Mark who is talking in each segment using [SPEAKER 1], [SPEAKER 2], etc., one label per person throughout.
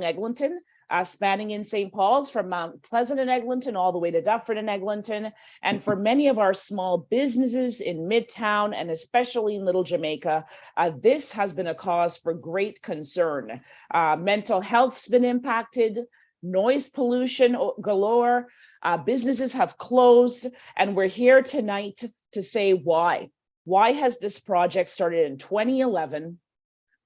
[SPEAKER 1] Eglinton, spanning in St. Paul's from Mount Pleasant and Eglinton all the way to Dufferin and Eglinton. And for many of our small businesses in Midtown and especially in Little Jamaica, this has been a cause for great concern. Mental health's been impacted, noise pollution galore, businesses have closed, and we're here tonight to say why. Why has this project started in 2011?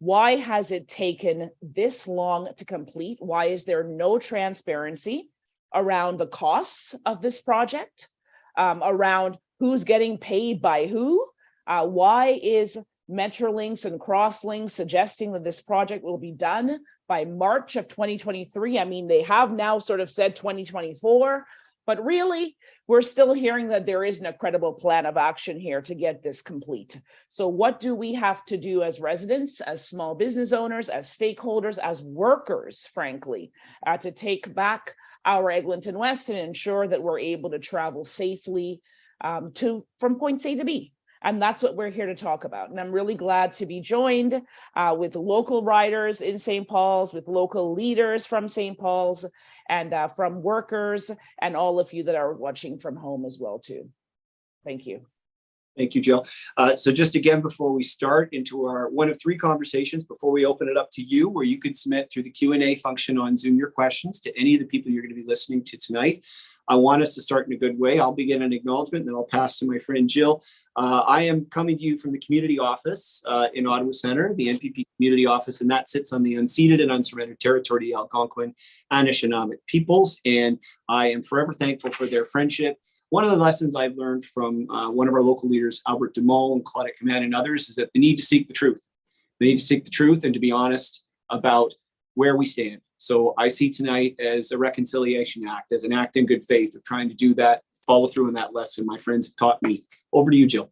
[SPEAKER 1] Why has it taken this long to complete? Why is there no transparency around the costs of this project, around who's getting paid by who? Why is Metrolinx and Crosslinx suggesting that this project will be done by March of 2023? I mean, they have now sort of said 2024, but really, we're still hearing that there isn't a credible plan of action here to get this complete. So what do we have to do as residents, as small business owners, as stakeholders, as workers, frankly, to take back our Eglinton West and ensure that we're able to travel safely from point A to B? And that's what we're here to talk about. And I'm really glad to be joined with local riders in St. Paul's, with local leaders from St. Paul's, and from workers, and all of you that are watching from home as well, too. Thank you.
[SPEAKER 2] Thank you, Jill. So just again, before we start into our one of three conversations, before we open it up to you, where you can submit through the Q&A function on Zoom your questions to any of the people you're going to be listening to tonight. I want us to start in a good way. I'll begin an acknowledgement, and then I'll pass to my friend Jill. I am coming to you from the community office in Ottawa Centre, the MPP community office, and that sits on the unceded and unsurrendered territory of the Algonquin and Anishinaabe peoples. And I am forever thankful for their friendship. One of the lessons I've learned from one of our local leaders, Albert Dumont and Claudette Command and others, is that they need to seek the truth. They need to seek the truth and to be honest about where we stand. So I see tonight as a reconciliation act, as an act in good faith of trying to do that, follow through on that lesson my friends have taught me. Over to you, Jill.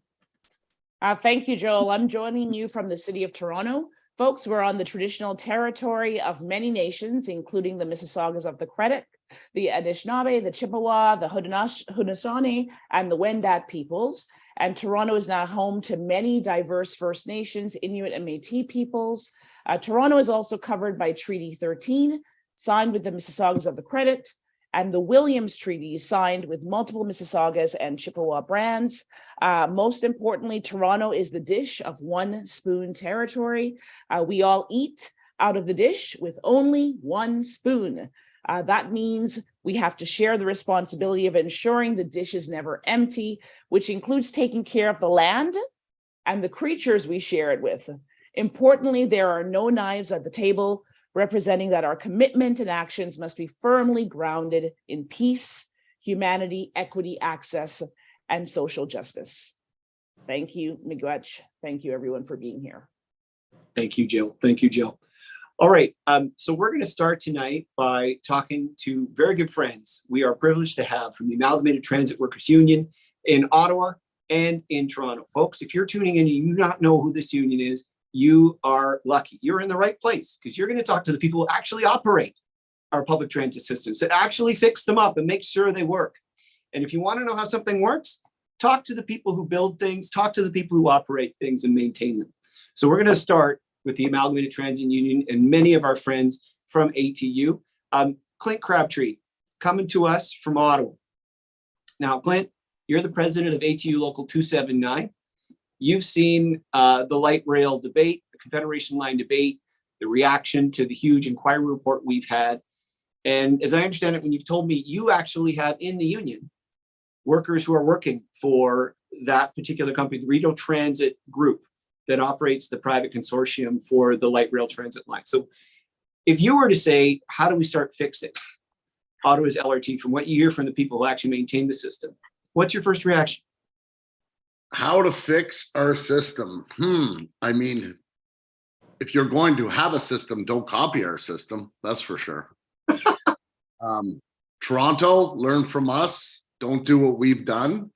[SPEAKER 1] Thank you, Joel. I'm joining you from the city of Toronto. Folks, we're on the traditional territory of many nations, including the Mississaugas of the Credit, the Anishinaabe, the Chippewa, the Haudenosaunee, and the Wendat peoples. And Toronto is now home to many diverse First Nations, Inuit and Métis peoples. Toronto is also covered by Treaty 13, signed with the Mississaugas of the Credit, and the Williams Treaty, signed with multiple Mississaugas and Chippewa brands. Most importantly, Toronto is the dish of one spoon territory. We all eat out of the dish with only one spoon. That means we have to share the responsibility of ensuring the dish is never empty, which includes taking care of the land and the creatures we share it with. Importantly, there are no knives at the table, representing that our commitment and actions must be firmly grounded in peace, humanity, equity, access, and social justice. Thank you, Miigwech. Thank you, everyone, for being here.
[SPEAKER 2] Thank you, Jill. Thank you, Jill. All right, so we're going to start tonight by talking to very good friends we are privileged to have from the Amalgamated Transit Workers Union in Ottawa and in Toronto. Folks, if you're tuning in and you do not know who this union is, you are lucky. You're in the right place, because you're going to talk to the people who actually operate our public transit systems, that actually fix them up and make sure they work. And if you want to know how something works, talk to the people who build things, talk to the people who operate things and maintain them. So we're going to start with the Amalgamated Transit Union and many of our friends from ATU. Clint Crabtree, coming to us from Ottawa. Now, Clint, you're the president of ATU Local 279. You've seen the light rail debate, the Confederation line debate, the reaction to the huge inquiry report we've had. And as I understand it, when you've told me, you actually have in the union workers who are working for that particular company, the Rideau Transit Group, that operates the private consortium for the light rail transit line. So if you were to say, how do we start fixing Ottawa's LRT from what you hear from the people who actually maintain the system, what's your first reaction?
[SPEAKER 3] How to fix our system? I mean, if you're going to have a system, don't copy our system. That's for sure. Toronto, learn from us. Don't do what we've done.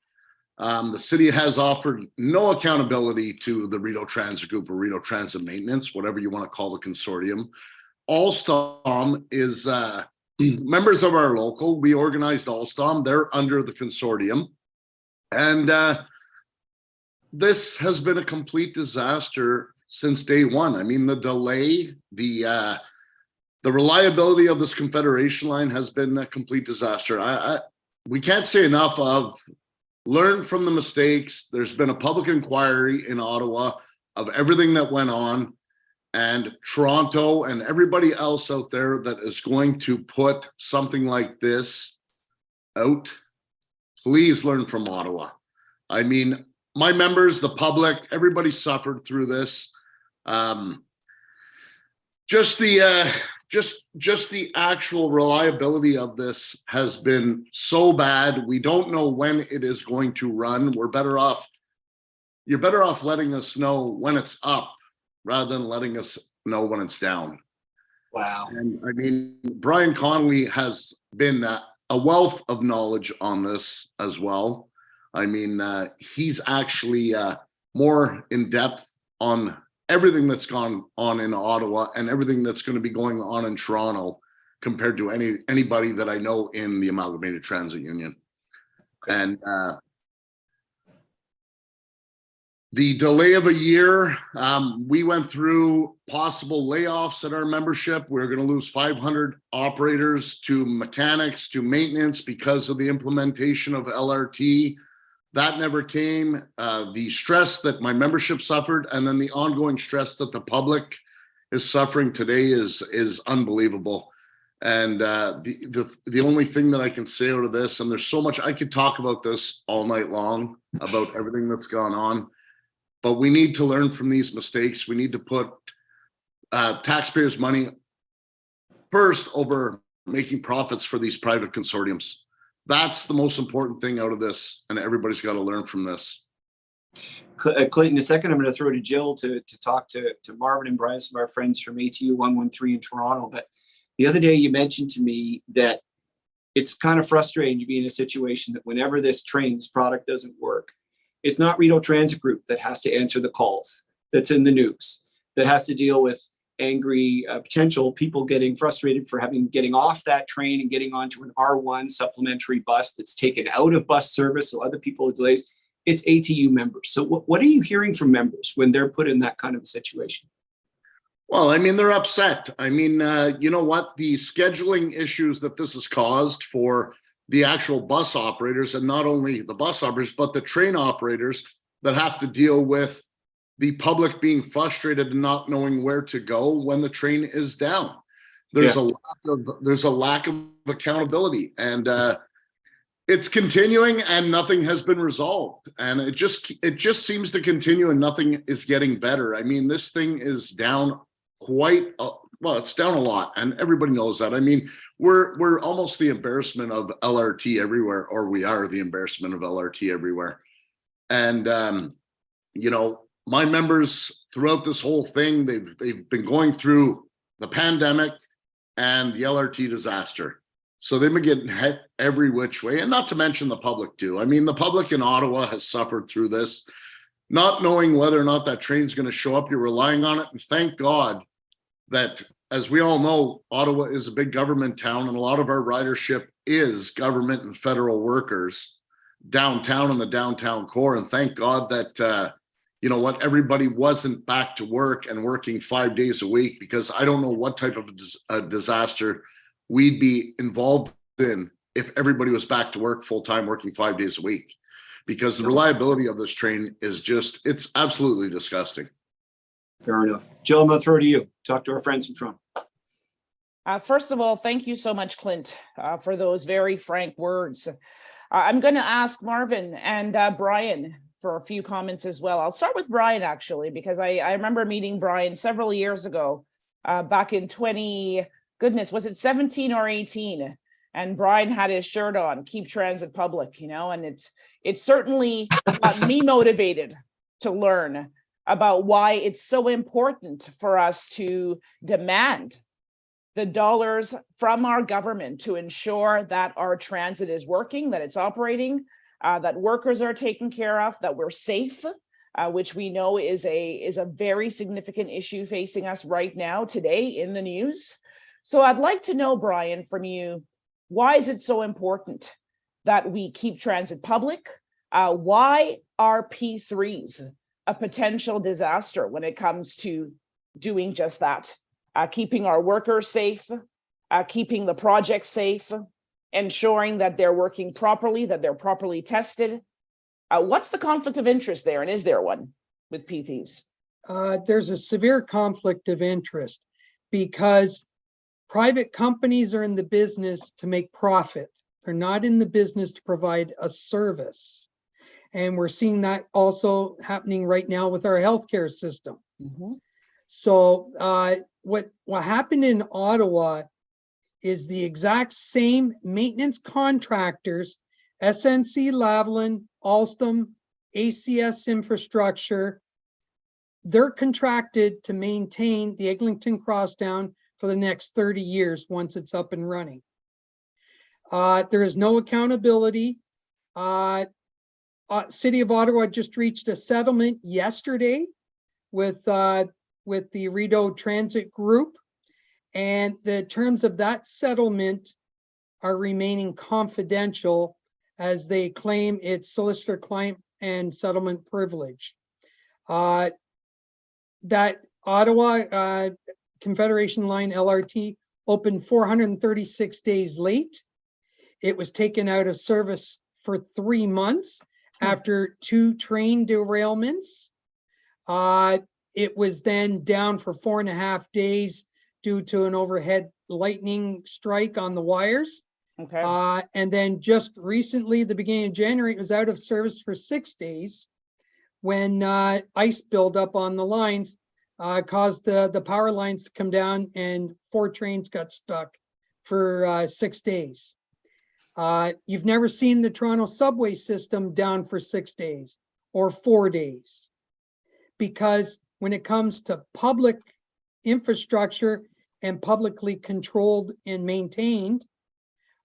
[SPEAKER 3] The city has offered no accountability to the Rideau Transit Group or Rideau Transit Maintenance, whatever you want to call the consortium. Alstom is members of our local. We organized Alstom. They're under the consortium. And this has been a complete disaster since day one. I mean, the delay, the The reliability of this Confederation line has been a complete disaster. We can't say enough of learn from the mistakes. There's been a public inquiry in Ottawa of everything that went on, and Toronto and everybody else out there that is going to put something like this out, please learn from Ottawa. I mean, my members, the public, everybody suffered through this. Just the actual reliability of this has been so bad. We don't know when it is going to run. You're better off letting us know when it's up rather than letting us know when it's down.
[SPEAKER 2] Wow.
[SPEAKER 3] And I mean, Brian Connolly has been a wealth of knowledge on this as well. I mean, he's actually more in depth on everything that's gone on in Ottawa and everything that's going to be going on in Toronto compared to anybody that I know in the Amalgamated Transit Union. Okay. And the delay of a year, we went through possible layoffs at our membership. We're going to lose 500 operators to mechanics to maintenance because of the implementation of LRT. That never came. The stress that my membership suffered, and then the ongoing stress that the public is suffering today is unbelievable. And the only thing that I can say out of this, and there's so much I could talk about this all night long about everything that's gone on, but we need to learn from these mistakes. We need to put taxpayers' money first over making profits for these private consortiums. That's the most important thing out of this, and everybody's got to learn from this.
[SPEAKER 2] Clinton, in a second, I'm going to throw to Jill to talk to Marvin and Brian, some of our friends from ATU 113 in Toronto. But the other day you mentioned to me that it's kind of frustrating to be in a situation that whenever this product doesn't work, it's not Rideau Transit Group that has to answer the calls that's in the news, that has to deal with angry potential people getting frustrated for getting off that train and getting onto an R1 supplementary bus that's taken out of bus service, so other people are delays. It's ATU members. So what are you hearing from members when they're put in that kind of a situation?
[SPEAKER 3] Well, I mean, they're upset. I mean, you know what? The scheduling issues that this has caused for the actual bus operators, and not only the bus operators, but the train operators that have to deal with the public being frustrated and not knowing where to go when the train is down. There's a lack of accountability, and it's continuing, and nothing has been resolved. And it just seems to continue, and nothing is getting better. I mean, this thing is down it's down a lot, and everybody knows that. I mean, we're almost the embarrassment of LRT everywhere, or we are the embarrassment of LRT everywhere. And you know, my members throughout this whole thing, they've been going through the pandemic and the LRT disaster. So they've been getting hit every which way, and not to mention the public too. I mean, the public in Ottawa has suffered through this, not knowing whether or not that train's going to show up. You're relying on it, and thank God that, as we all know, Ottawa is a big government town, and a lot of our ridership is government and federal workers downtown in the downtown core. And thank God that you know what, everybody wasn't back to work and working 5 days a week, because I don't know what type of a disaster we'd be involved in if everybody was back to work full time, working 5 days a week, because the reliability of this train is it's absolutely disgusting.
[SPEAKER 2] Fair enough. Jill, I'm going to throw it to you. Talk to our friends from Toronto.
[SPEAKER 1] First of all, thank you so much, Clint, for those very frank words. I'm going to ask Marvin and Brian for a few comments as well. I'll start with Brian, actually, because I remember meeting Brian several years ago, back in was it 17 or 18? And Brian had his shirt on, Keep Transit Public, you know, and it certainly got me motivated to learn about why it's so important for us to demand the dollars from our government to ensure that our transit is working, that it's operating, that workers are taken care of, that we're safe, which we know is a very significant issue facing us right now today in the news. So I'd like to know, Brian, from you, why is it so important that we keep transit public? Why are P3s a potential disaster when it comes to doing just that? keeping our workers safe, keeping the project safe, ensuring that they're working properly, that they're properly tested. What's the conflict of interest there, and is there one with P3s?
[SPEAKER 4] There's a severe conflict of interest because private companies are in the business to make profit. They're not in the business to provide a service. And we're seeing that also happening right now with our healthcare system.
[SPEAKER 1] Mm-hmm.
[SPEAKER 4] So what happened in Ottawa is the exact same maintenance contractors, SNC Lavalin, Alstom, ACS Infrastructure, they're contracted to maintain the Eglinton Crosstown for the next 30 years once it's up and running. There is no accountability. City of Ottawa just reached a settlement yesterday with the Rideau Transit Group, and the terms of that settlement are remaining confidential as they claim it's solicitor client and settlement privilege. That Ottawa Confederation Line LRT opened 436 days late. It was taken out of service for 3 months after 2 train derailments. It was then down for 4.5 days due to an overhead lightning strike on the wires.
[SPEAKER 1] Okay.
[SPEAKER 4] And then just recently, the beginning of January, it was out of service for 6 days when ice buildup on the lines caused the power lines to come down and 4 trains got stuck for 6 days. You've never seen the Toronto subway system down for 6 days or 4 days, because when it comes to public infrastructure and publicly controlled and maintained,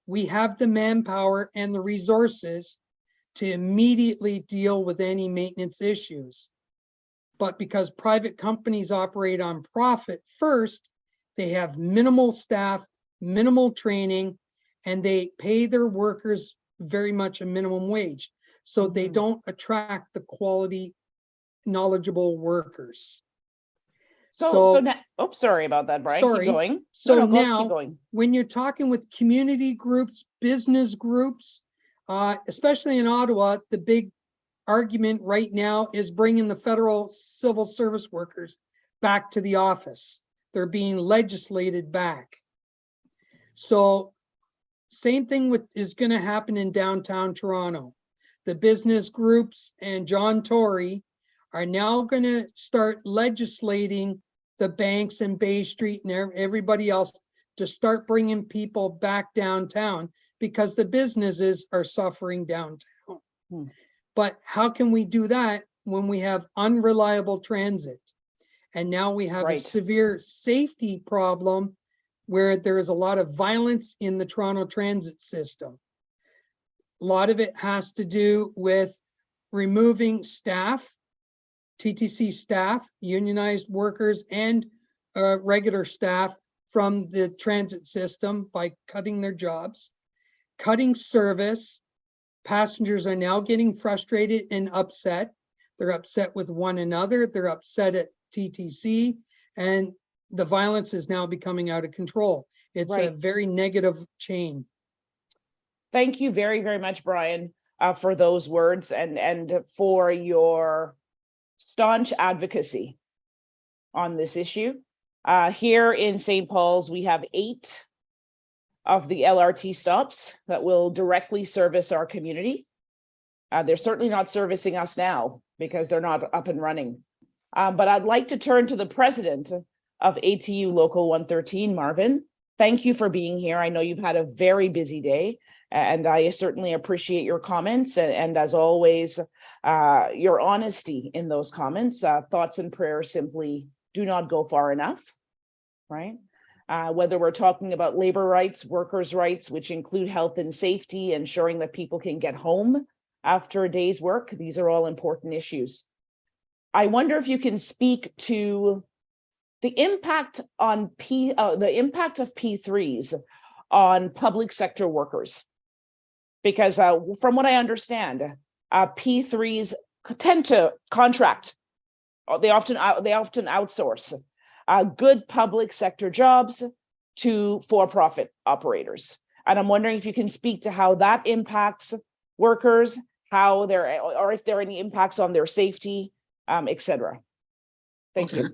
[SPEAKER 4] we have the manpower and the resources to immediately deal with any maintenance issues. But because private companies operate on profit first, they have minimal staff, minimal training, and they pay their workers very much a minimum wage. So they don't attract the quality, knowledgeable workers.
[SPEAKER 1] So now, oh, sorry about that, Brian.
[SPEAKER 4] Sorry.
[SPEAKER 1] Keep going.
[SPEAKER 4] So
[SPEAKER 1] No,
[SPEAKER 4] now,
[SPEAKER 1] keep going.
[SPEAKER 4] when you're talking with community groups, business groups, especially in Ottawa, the big argument right now is bringing the federal civil service workers back to the office. They're being legislated back. So same thing is going to happen in downtown Toronto. The business groups and John Tory are now going to start legislating the banks and Bay Street and everybody else to start bringing people back downtown because the businesses are suffering downtown. But how can we do that when we have unreliable transit? And now we have a severe safety problem where there is a lot of violence in the Toronto transit system. A lot of it has to do with removing staff, TTC staff, unionized workers, and regular staff from the transit system by cutting their jobs, cutting service. Passengers are now getting frustrated and upset. They're upset with one another. They're upset at TTC, and the violence is now becoming out of control. It's a very negative chain.
[SPEAKER 1] Thank you very, very much, Brian, for those words and for your staunch advocacy on this issue. Here in St. Paul's, we have 8 of the LRT stops that will directly service our community. They're certainly not servicing us now because they're not up and running. But I'd like to turn to the president of ATU Local 113, Marvin. Thank you for being here. I know you've had a very busy day, and I certainly appreciate your comments. And as always, your honesty in those comments. Thoughts and prayers simply do not go far enough, right? Whether we're talking about labor rights, workers' rights, which include health and safety, ensuring that people can get home after a day's work, these are all important issues. I wonder if you can speak to the impact on the impact of P3s on public sector workers, because from what I understand, P3s tend to contract. They often outsource. good public sector jobs to for-profit operators. And I'm wondering if you can speak to how that impacts workers, or if there are any impacts on their safety, et cetera. Thank you.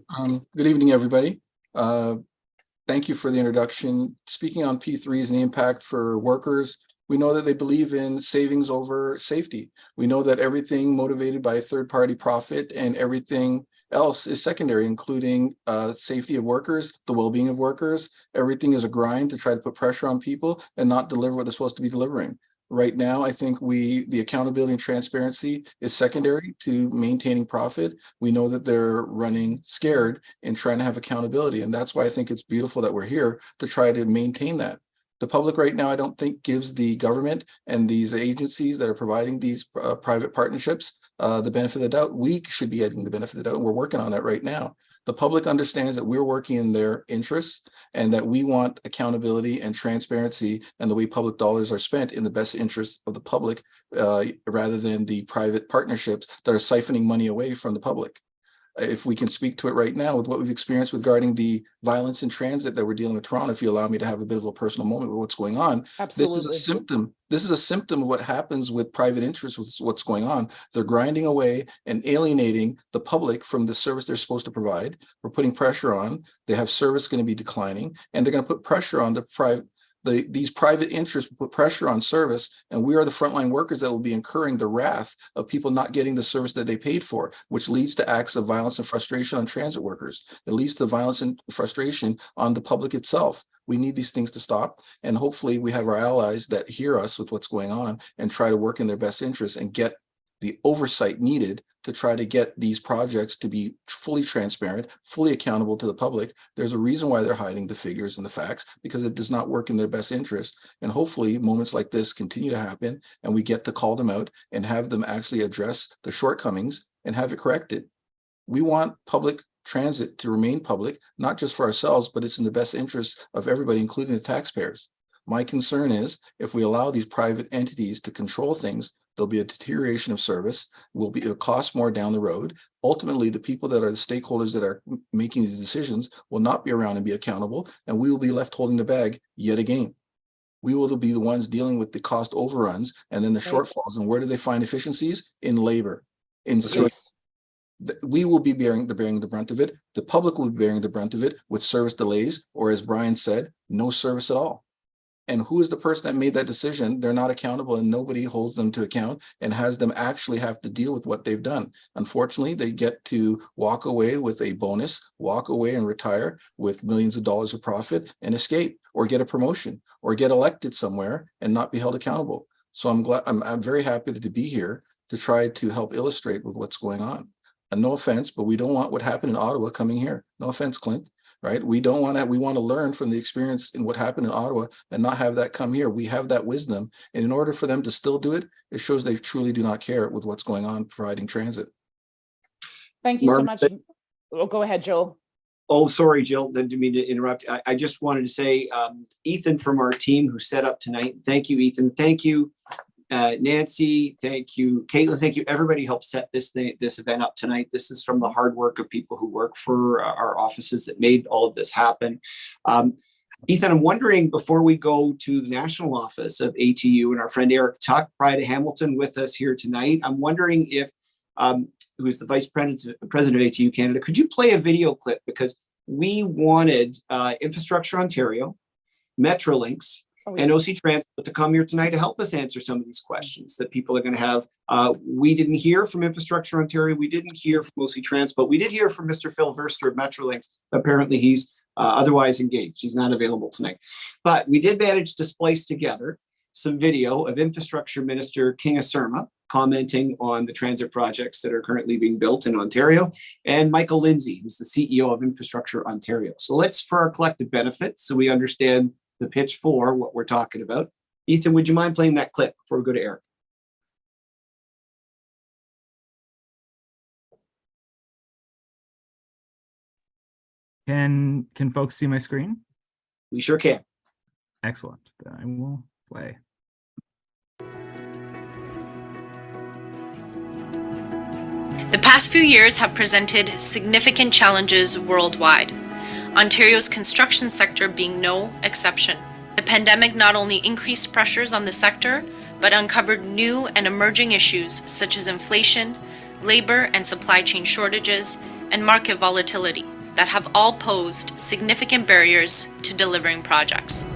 [SPEAKER 5] Good evening, everybody. Thank you for the introduction. Speaking on P3s and the impact for workers, we know that they believe in savings over safety. We know that everything motivated by a third-party profit and everything else is secondary, including safety of workers, the well-being of workers. Everything is a grind to try to put pressure on people and not deliver what they're supposed to be delivering. Right now, I think the accountability and transparency is secondary to maintaining profit. We know that they're running scared and trying to have accountability. And that's why I think it's beautiful that we're here to try to maintain that. The public right now, I don't think gives the government and these agencies that are providing these private partnerships the benefit of the doubt. We should be getting the benefit of the doubt, and we're working on that right now. The public understands that we're working in their interests and that we want accountability and transparency and the way public dollars are spent in the best interest of the public rather than the private partnerships that are siphoning money away from the public. If we can speak to it right now with what we've experienced regarding the violence in transit that we're dealing with Toronto, if you allow me to have a bit of a personal moment with what's going on.
[SPEAKER 1] Absolutely.
[SPEAKER 5] This is a symptom. This is a symptom of what happens with private interests, with what's going on. They're grinding away and alienating the public from the service they're supposed to provide. We're putting pressure on. They have service going to be declining, and they're going to put pressure on these private interests put pressure on service, and we are the frontline workers that will be incurring the wrath of people not getting the service that they paid for, which leads to acts of violence and frustration on transit workers. It leads to violence and frustration on the public itself. We need these things to stop, and hopefully we have our allies that hear us with what's going on and try to work in their best interest and get the oversight needed to try to get these projects to be fully transparent, fully accountable to the public. There's a reason why they're hiding the figures and the facts, because it does not work in their best interest. And hopefully moments like this continue to happen and we get to call them out and have them actually address the shortcomings and have it corrected. We want public transit to remain public, not just for ourselves, but it's in the best interest of everybody, including the taxpayers. My concern is if we allow these private entities to control things, there'll be a deterioration of service, it'll cost more down the road. Ultimately, the people that are the stakeholders that are making these decisions will not be around and be accountable, and we will be left holding the bag yet again. We will be the ones dealing with the cost overruns and then the shortfalls. And where do they find efficiencies? In labor. We will be bearing the brunt of it. The public will be bearing the brunt of it with service delays, or as Brian said, no service at all. And who is the person that made that decision? They're not accountable, and nobody holds them to account and has them actually have to deal with what they've done. Unfortunately, they get to walk away with a bonus, walk away and retire with millions of dollars of profit and escape, or get a promotion, or get elected somewhere and not be held accountable. So I'm very happy to be here to try to help illustrate with what's going on. And no offense, but we don't want what happened in Ottawa coming here. No offense, Clint. Right? We want to learn from the experience in what happened in Ottawa and not have that come here. We have that wisdom. And in order for them to still do it, it shows they truly do not care with what's going on providing transit.
[SPEAKER 1] Thank you so much. Oh, go ahead, Joel.
[SPEAKER 2] Oh, sorry, Jill. Didn't mean to interrupt. I just wanted to say, Ethan from our team who set up tonight. Thank you, Ethan. Thank you, Nancy. Thank you, Caitlin. Thank you. Everybody helped set this event up tonight. This is from the hard work of people who work for our offices that made all of this happen. Ethan, I'm wondering, before we go to the national office of ATU and our friend Eric Tuck, Pride of Hamilton, with us here tonight, I'm wondering if, who is the Vice President of ATU Canada, could you play a video clip? Because we wanted Infrastructure Ontario, Metrolinx, and OC Transport to come here tonight to help us answer some of these questions that people are going to have. We didn't hear from Infrastructure Ontario. We didn't hear from OC Transport. We did hear from Mr. Phil Verster of Metrolinx. Apparently he's otherwise engaged. He's not available tonight. But we did manage to splice together some video of Infrastructure Minister King Asurma commenting on the transit projects that are currently being built in Ontario, and Michael Lindsay, who's the CEO of Infrastructure Ontario. So let's, for our collective benefit, so we understand the pitch for what we're talking about. Ethan, would you mind playing that clip before we go to Eric?
[SPEAKER 6] Can folks see my screen?
[SPEAKER 2] We sure can.
[SPEAKER 6] Excellent. I will play.
[SPEAKER 7] The past few years have presented significant challenges worldwide. Ontario's construction sector being no exception. The pandemic not only increased pressures on the sector, but uncovered new and emerging issues such as inflation, labor and supply chain shortages, and market volatility that have all posed significant barriers to delivering projects.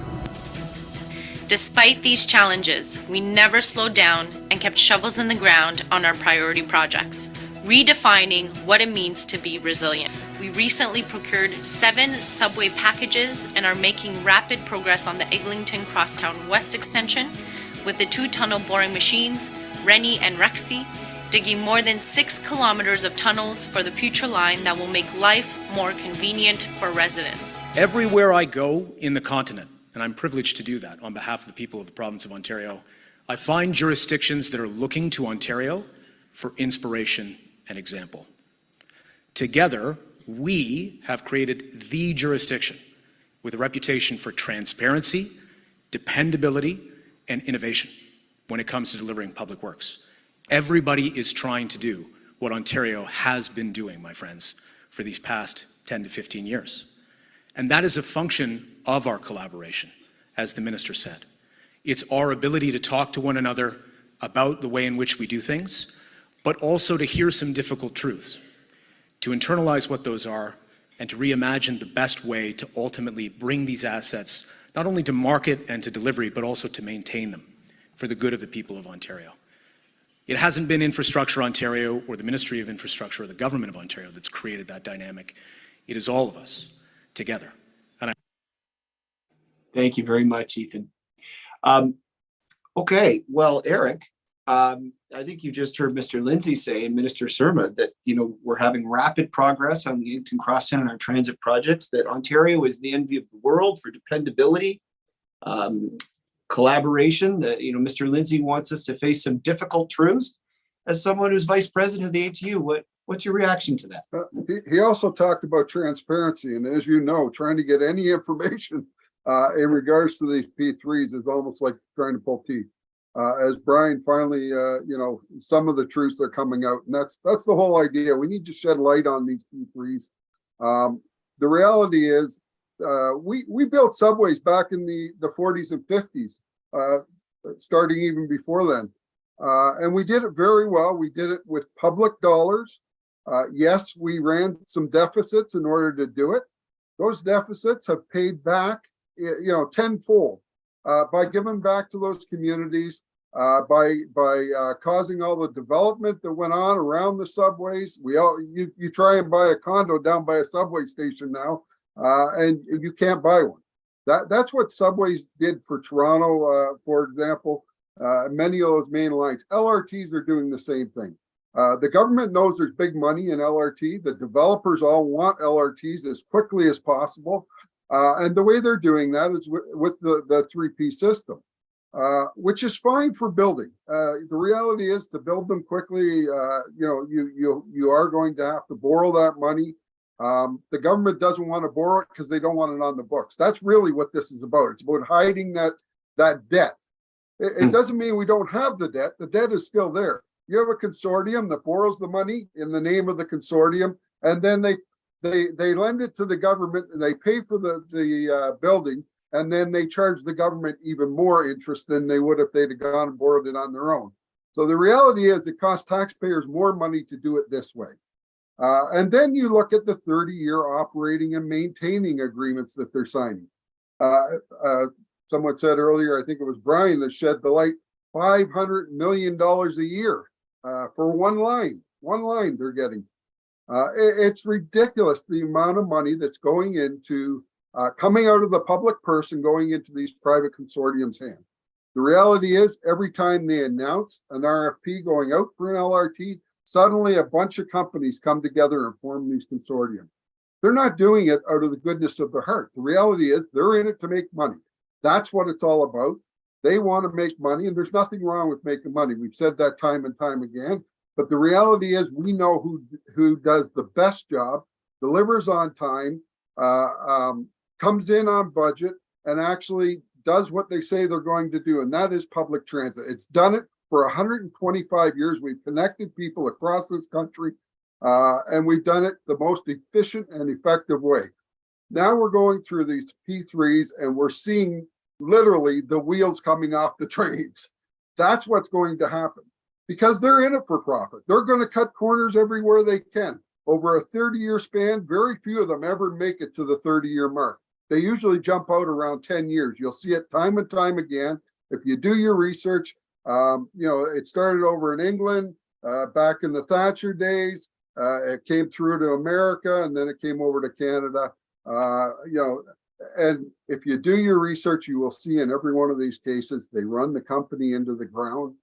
[SPEAKER 7] Despite these challenges, we never slowed down and kept shovels in the ground on our priority projects, redefining what it means to be resilient. We recently procured 7 subway packages and are making rapid progress on the Eglinton Crosstown West extension with the 2 tunnel boring machines, Rennie and Rexy, digging more than 6 kilometers of tunnels for the future line that will make life more convenient for residents.
[SPEAKER 8] Everywhere I go in the continent, and I'm privileged to do that on behalf of the people of the province of Ontario, I find jurisdictions that are looking to Ontario for inspiration and example. Together, we have created the jurisdiction with a reputation for transparency, dependability, and innovation when it comes to delivering public works. Everybody is trying to do what Ontario has been doing, my friends, for these past 10 to 15 years. And that is a function of our collaboration, as the minister said. It's our ability to talk to one another about the way in which we do things, but also to hear some difficult truths, to internalize what those are, and to reimagine the best way to ultimately bring these assets not only to market and to delivery, but also to maintain them for the good of the people of Ontario. It hasn't been Infrastructure Ontario or the Ministry of Infrastructure or the Government of Ontario that's created that dynamic. It is all of us together.
[SPEAKER 2] Thank you very much, Ethan. Okay, well, Eric, I think you just heard Mr. Lindsay say and Minister Surma that, we're having rapid progress on the Eglinton Crosstown and our transit projects, that Ontario is the envy of the world for dependability, collaboration, that, Mr. Lindsay wants us to face some difficult truths. As someone who's vice president of the ATU, what's your reaction to that?
[SPEAKER 9] He also talked about transparency, and as you know, trying to get any information in regards to these P3s is almost like trying to pull teeth. As Brian finally, some of the truths are coming out, and that's the whole idea. We need to shed light on these P3s. The reality is, we built subways back in the 40s and 50s, starting even before then. And we did it very well. We did it with public dollars. Yes, we ran some deficits in order to do it. Those deficits have paid back, tenfold by giving back to those communities, by causing all the development that went on around the subways. You try and buy a condo down by a subway station now, and you can't buy one. That's what subways did for Toronto, for example. Many of those main lines. LRTs are doing the same thing. The government knows there's big money in LRT. The developers all want LRTs as quickly as possible. And the way they're doing that is with the 3P system, which is fine for building. The reality is, to build them quickly, you are going to have to borrow that money. The government doesn't want to borrow it because they don't want it on the books. That's really what this is about. It's about hiding that debt. It doesn't mean we don't have the debt. The debt is still there. You have a consortium that borrows the money in the name of the consortium, and then they lend it to the government, and they pay for the building, and then they charge the government even more interest than they would if they'd have gone and borrowed it on their own. So the reality is, it costs taxpayers more money to do it this way. And then you look at the 30-year operating and maintaining agreements that they're signing. Someone said earlier, I think it was Brian, that shed the light, $500 million a year for one line they're getting. It's ridiculous, the amount of money that's going into coming out of the public purse and going into these private consortiums' hands. The reality is, every time they announce an RFP going out for an LRT, suddenly a bunch of companies come together and form these consortiums. They're not doing it out of the goodness of their heart. The reality is, they're in it to make money. That's what it's all about. They want to make money, and there's nothing wrong with making money. We've said that time and time again. But the reality is, we know who does the best job, delivers on time, comes in on budget, and actually does what they say they're going to do, and that is public transit. It's done it for 125 years. We've connected people across this country, and we've done it the most efficient and effective way. Now we're going through these P3s and we're seeing literally the wheels coming off the trains. That's what's going to happen because they're in it for profit. They're going to cut corners everywhere they can. Over a 30-year span, very few of them ever make it to the 30-year mark. They usually jump out around 10 years. You'll see it time and time again. If you do your research, it started over in England back in the Thatcher days. It came through to America and then it came over to Canada. And if you do your research, you will see in every one of these cases, they run the company into the ground.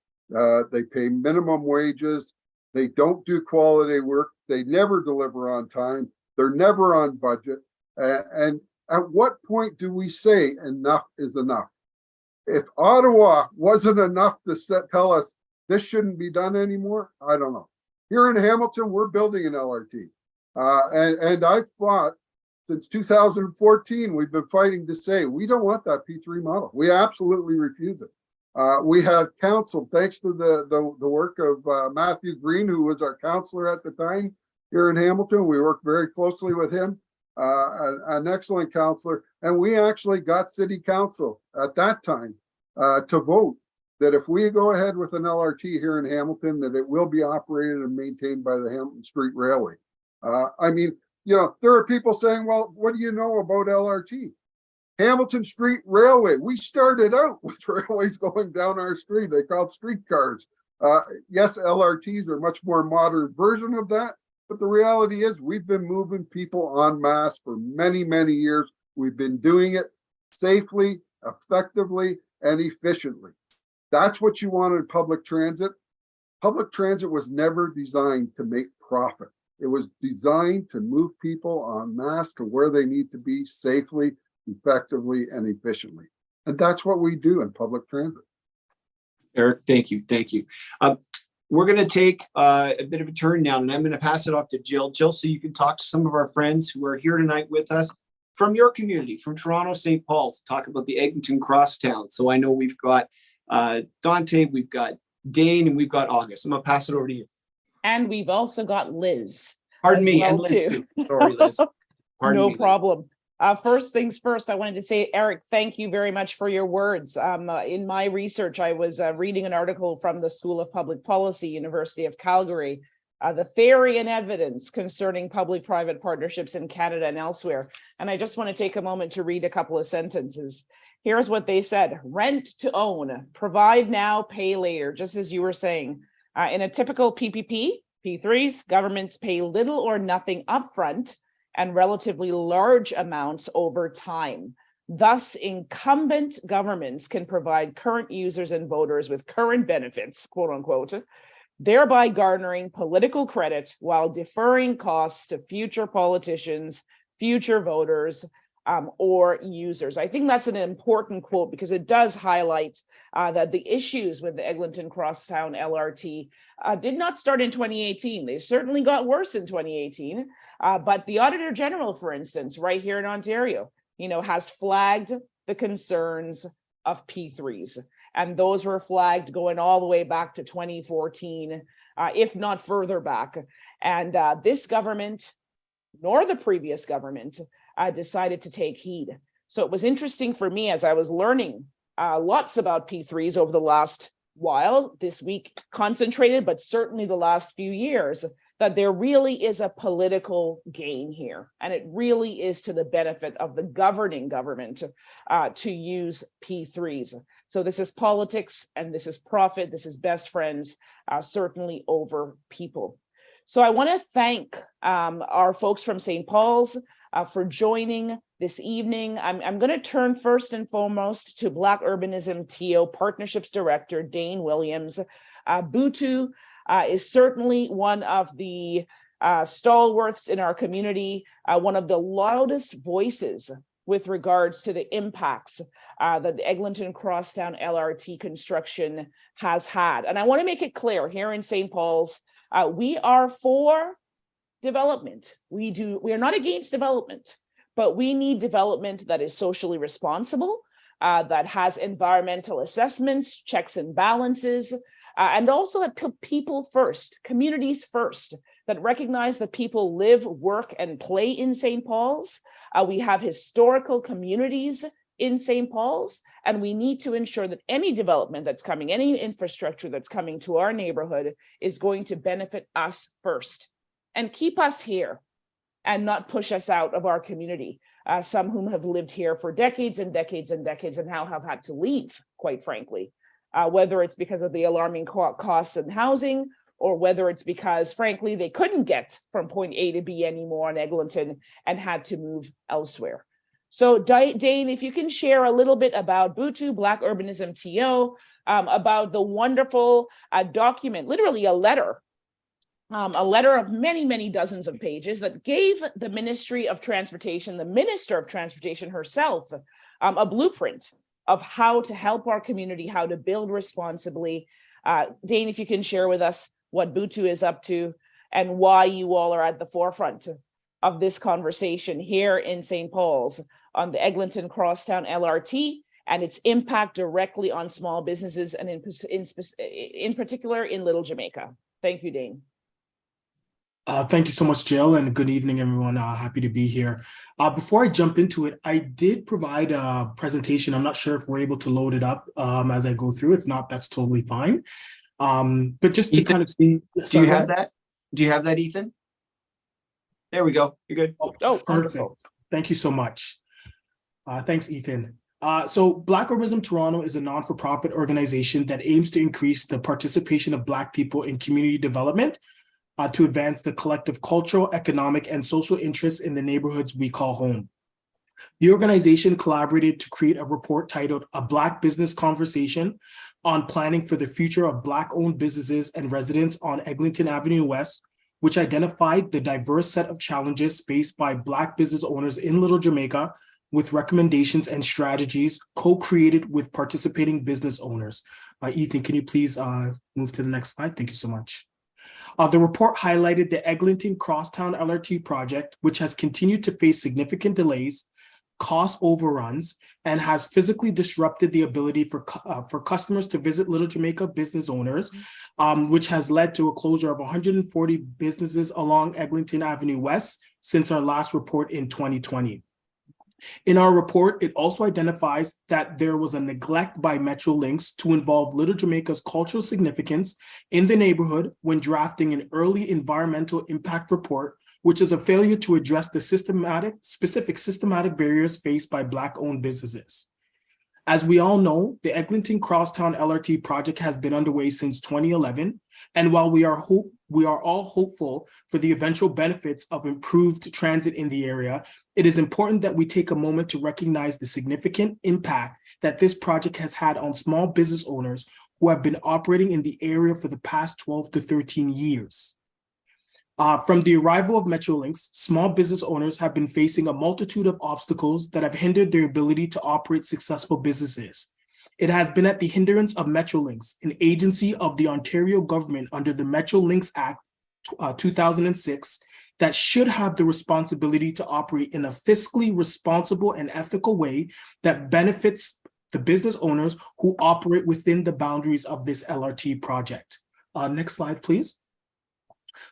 [SPEAKER 9] They pay minimum wages. They don't do quality work. They never deliver on time. They're never on budget. And at what point do we say enough is enough? If Ottawa wasn't enough to tell us this shouldn't be done anymore, I don't know. Here in Hamilton, we're building an LRT. And I've fought since 2014, we've been fighting to say, we don't want that P3 model. We absolutely refuse it. We had counsel, thanks to the work of Matthew Green, who was our counselor at the time here in Hamilton. We worked very closely with him, an excellent counselor. And we actually got city council at that time to vote that if we go ahead with an LRT here in Hamilton, that it will be operated and maintained by the Hamilton Street Railway. There are people saying, well, what do you know about LRT? Hamilton Street Railway. We started out with railways going down our street. They called streetcars. Yes, LRTs are a much more modern version of that. But the reality is we've been moving people en masse for many, many years. We've been doing it safely, effectively, and efficiently. That's what you want in public transit. Public transit was never designed to make profit. It was designed to move people en masse to where they need to be safely, effectively, and efficiently. And that's what we do in public transit.
[SPEAKER 2] Eric, thank you. Thank you. We're going to take a bit of a turn now, and I'm going to pass it off to Jill. Jill, so you can talk to some of our friends who are here tonight with us from your community, from Toronto, St. Paul's, to talk about the Eglinton Crosstown. So I know we've got Dante, we've got Dane, and we've got August. I'm going to pass it over to you.
[SPEAKER 1] And we've also got Liz.
[SPEAKER 2] Pardon me,
[SPEAKER 1] well
[SPEAKER 2] and Liz too. Sorry, Liz. Pardon
[SPEAKER 1] no
[SPEAKER 2] me,
[SPEAKER 1] problem. First things first, I wanted to say, Eric, thank you very much for your words. In my research, I was reading an article from the School of Public Policy, University of Calgary, the theory and evidence concerning public-private partnerships in Canada and elsewhere. And I just want to take a moment to read a couple of sentences. Here's what they said: rent to own, provide now, pay later, just as you were saying. In a typical PPP, P3s, governments pay little or nothing upfront and relatively large amounts over time. Thus, incumbent governments can provide current users and voters with current benefits, quote unquote, thereby garnering political credit while deferring costs to future politicians, future voters, or users. I think that's an important quote because it does highlight that the issues with the Eglinton Crosstown LRT did not start in 2018. They certainly got worse in 2018. But the Auditor General, for instance, right here in Ontario, has flagged the concerns of P3s. And those were flagged going all the way back to 2014, if not further back. And this government, nor the previous government, decided to take heed. So it was interesting for me as I was learning lots about P3s over the last while, this week concentrated, but certainly the last few years, that there really is a political gain here. And it really is to the benefit of the governing government to use P3s. So this is politics and this is profit. This is best friends, certainly over people. So I want to thank our folks from St. Paul's for joining this evening. I'm going to turn first and foremost to Black Urbanism TO Partnerships Director, Dane Williams. Butu is certainly one of the stalwarts in our community, one of the loudest voices with regards to the impacts that the Eglinton Crosstown LRT construction has had. And I want to make it clear here in St. Paul's, we are for development. We are not against development, but we need development that is socially responsible, that has environmental assessments, checks and balances, and also that put people first, communities first, that recognize that people live, work, and play in St. Paul's, We have historical communities in St. Paul's, and we need to ensure that any development that's coming, any infrastructure that's coming to our neighborhood is going to benefit us first and keep us here and not push us out of our community. Some whom have lived here for decades and decades and decades and now have had to leave, quite frankly, whether it's because of the alarming costs in housing, or whether it's because, frankly, they couldn't get from point A to B anymore in Eglinton and had to move elsewhere. So Dane, if you can share a little bit about BUTU, Black Urbanism TO, about the wonderful document, literally a letter of many, many dozens of pages that gave the Ministry of Transportation, the Minister of Transportation herself, a blueprint of how to help our community, how to build responsibly. Dane, if you can share with us what BUTU is up to and why you all are at the forefront of this conversation here in St. Paul's on the Eglinton Crosstown LRT and its impact directly on small businesses and in particular in Little Jamaica. Thank you, Dane.
[SPEAKER 10] Thank you so much, Jill, and good evening, everyone. Happy to be here. Before I jump into it, I did provide a presentation. I'm not sure if we're able to load it up as I go through. If not, that's totally fine. But just to
[SPEAKER 2] Ethan,
[SPEAKER 10] kind of see,
[SPEAKER 2] do you have that? Do you have that, Ethan? There we go. You're good.
[SPEAKER 1] Oh,
[SPEAKER 10] perfect.
[SPEAKER 1] wonderful.
[SPEAKER 10] Thank you so much. Thanks, Ethan. So Black Urbanism Toronto is a non-for-profit organization that aims to increase the participation of Black people in community development to advance the collective cultural, economic, and social interests in the neighborhoods we call home. The organization collaborated to create a report titled A Black Business Conversation on Planning for the Future of Black-Owned Businesses and Residents on Eglinton Avenue West, which identified the diverse set of challenges faced by Black business owners in Little Jamaica with recommendations and strategies co-created with participating business owners. Ethan, can you please move to the next slide? Thank you so much. The report highlighted the Eglinton Crosstown LRT project, which has continued to face significant delays, cost overruns, and has physically disrupted the ability for customers to visit Little Jamaica business owners, which has led to a closure of 140 businesses along Eglinton Avenue West since our last report in 2020. In our report, it also identifies that there was a neglect by Metrolinx to involve Little Jamaica's cultural significance in the neighborhood when drafting an early environmental impact report, which is a failure to address the specific systematic barriers faced by Black-owned businesses. As we all know, the Eglinton Crosstown LRT project has been underway since 2011, and while we are all hopeful for the eventual benefits of improved transit in the area, it is important that we take a moment to recognize the significant impact that this project has had on small business owners who have been operating in the area for the past 12 to 13 years. From the arrival of Metrolinx, small business owners have been facing a multitude of obstacles that have hindered their ability to operate successful businesses. It has been at the hindrance of Metrolinx, an agency of the Ontario government under the Metrolinx Act 2006, that should have the responsibility to operate in a fiscally responsible and ethical way that benefits the business owners who operate within the boundaries of this LRT project. Next slide, please.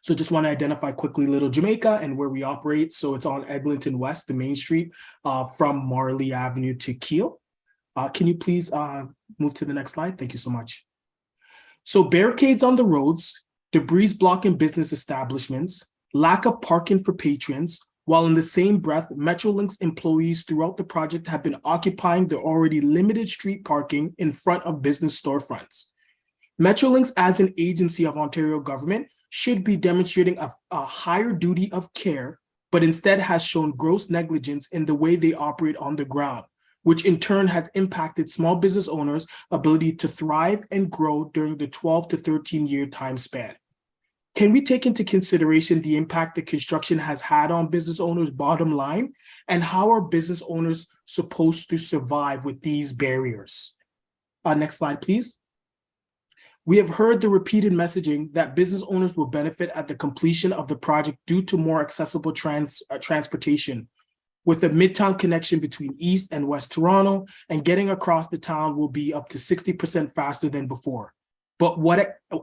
[SPEAKER 10] So just want to identify quickly Little Jamaica and where we operate. So it's on Eglinton West, the main street, from Marley Avenue to Keele. Can you please move to the next slide? Thank you so much. So barricades on the roads, debris blocking business establishments, lack of parking for patrons, while in the same breath, Metrolinx employees throughout the project have been occupying the already limited street parking in front of business storefronts. Metrolinx, as an agency of Ontario government, should be demonstrating a higher duty of care, but instead has shown gross negligence in the way they operate on the ground, which in turn has impacted small business owners' ability to thrive and grow during the 12 to 13-year time span. Can we take into consideration the impact that construction has had on business owners' bottom line, and how are business owners supposed to survive with these barriers? Next slide, please. We have heard the repeated messaging that business owners will benefit at the completion of the project due to more accessible transportation, with a midtown connection between East and West Toronto, and getting across the town will be up to 60% faster than before. But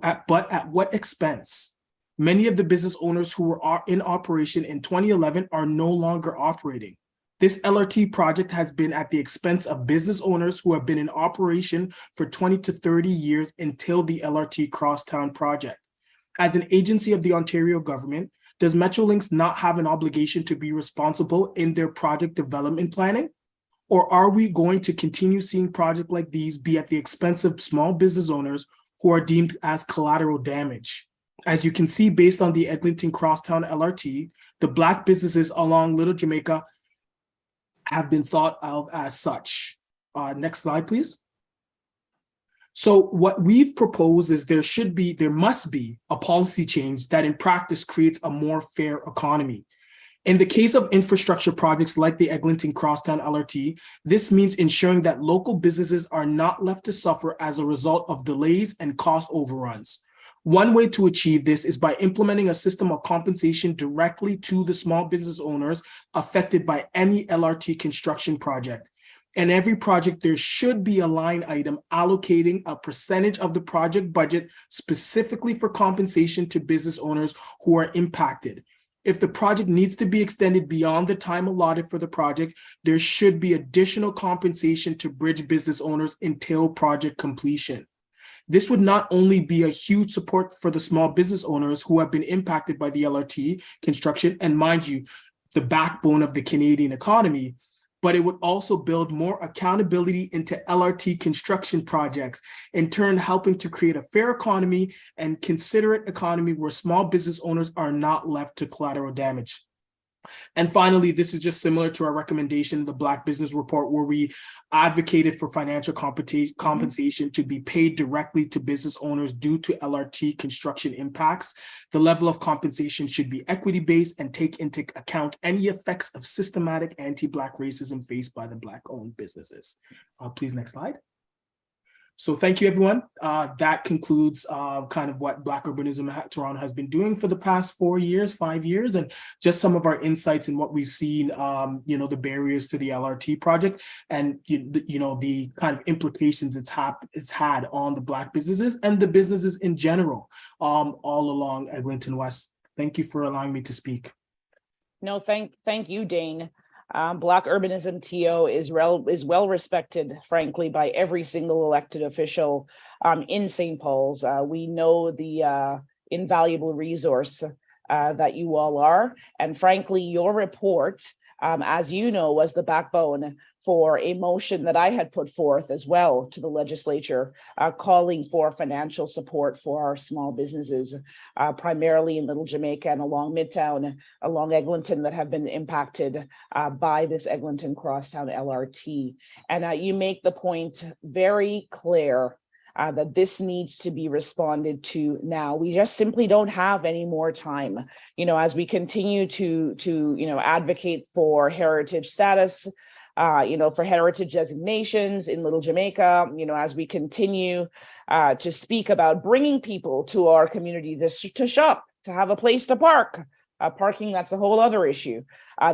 [SPEAKER 10] at what expense? Many of the business owners who were in operation in 2011 are no longer operating. This LRT project has been at the expense of business owners who have been in operation for 20 to 30 years until the LRT Crosstown project. As an agency of the Ontario government, does Metrolinx not have an obligation to be responsible in their project development planning? Or are we going to continue seeing projects like these be at the expense of small business owners who are deemed as collateral damage? As you can see, based on the Eglinton Crosstown LRT, the Black businesses along Little Jamaica have been thought of as such. Next slide, please. So what we've proposed is there must be a policy change that in practice creates a more fair economy. In the case of infrastructure projects like the Eglinton Crosstown LRT, this means ensuring that local businesses are not left to suffer as a result of delays and cost overruns. One way to achieve this is by implementing a system of compensation directly to the small business owners affected by any LRT construction project. In every project, there should be a line item allocating a percentage of the project budget specifically for compensation to business owners who are impacted. If the project needs to be extended beyond the time allotted for the project, there should be additional compensation to bridge business owners until project completion. This would not only be a huge support for the small business owners who have been impacted by the LRT construction, and mind you, the backbone of the Canadian economy, but it would also build more accountability into LRT construction projects, in turn helping to create a fair economy and considerate economy where small business owners are not left to collateral damage. And finally, this is just similar to our recommendation, the Black Business Report, where we advocated for financial compensation to be paid directly to business owners due to LRT construction impacts. The level of compensation should be equity-based and take into account any effects of systematic anti-Black racism faced by the Black-owned businesses. Please, next slide. So thank you, everyone. That concludes kind of what Black Urbanism Toronto has been doing for the past 5 years, and just some of our insights in what we've seen, the barriers to the LRT project and, the kind of implications it's had on the Black businesses and the businesses in general all along Eglinton West. Thank you for allowing me to speak.
[SPEAKER 1] No, thank you, Dane. Black Urbanism TO is well respected, frankly, by every single elected official in St. Paul's. We know the invaluable resource that you all are. And frankly, your report, as you know, was the backbone for a motion that I had put forth as well to the legislature, calling for financial support for our small businesses, primarily in Little Jamaica and along Midtown, along Eglinton, that have been impacted by this Eglinton Crosstown LRT. And you make the point very clear that this needs to be responded to now. We just simply don't have any more time. As we continue to advocate for heritage status, for heritage designations in Little Jamaica, as we continue to speak about bringing people to our community to shop, to have a place to park. Parking, that's a whole other issue.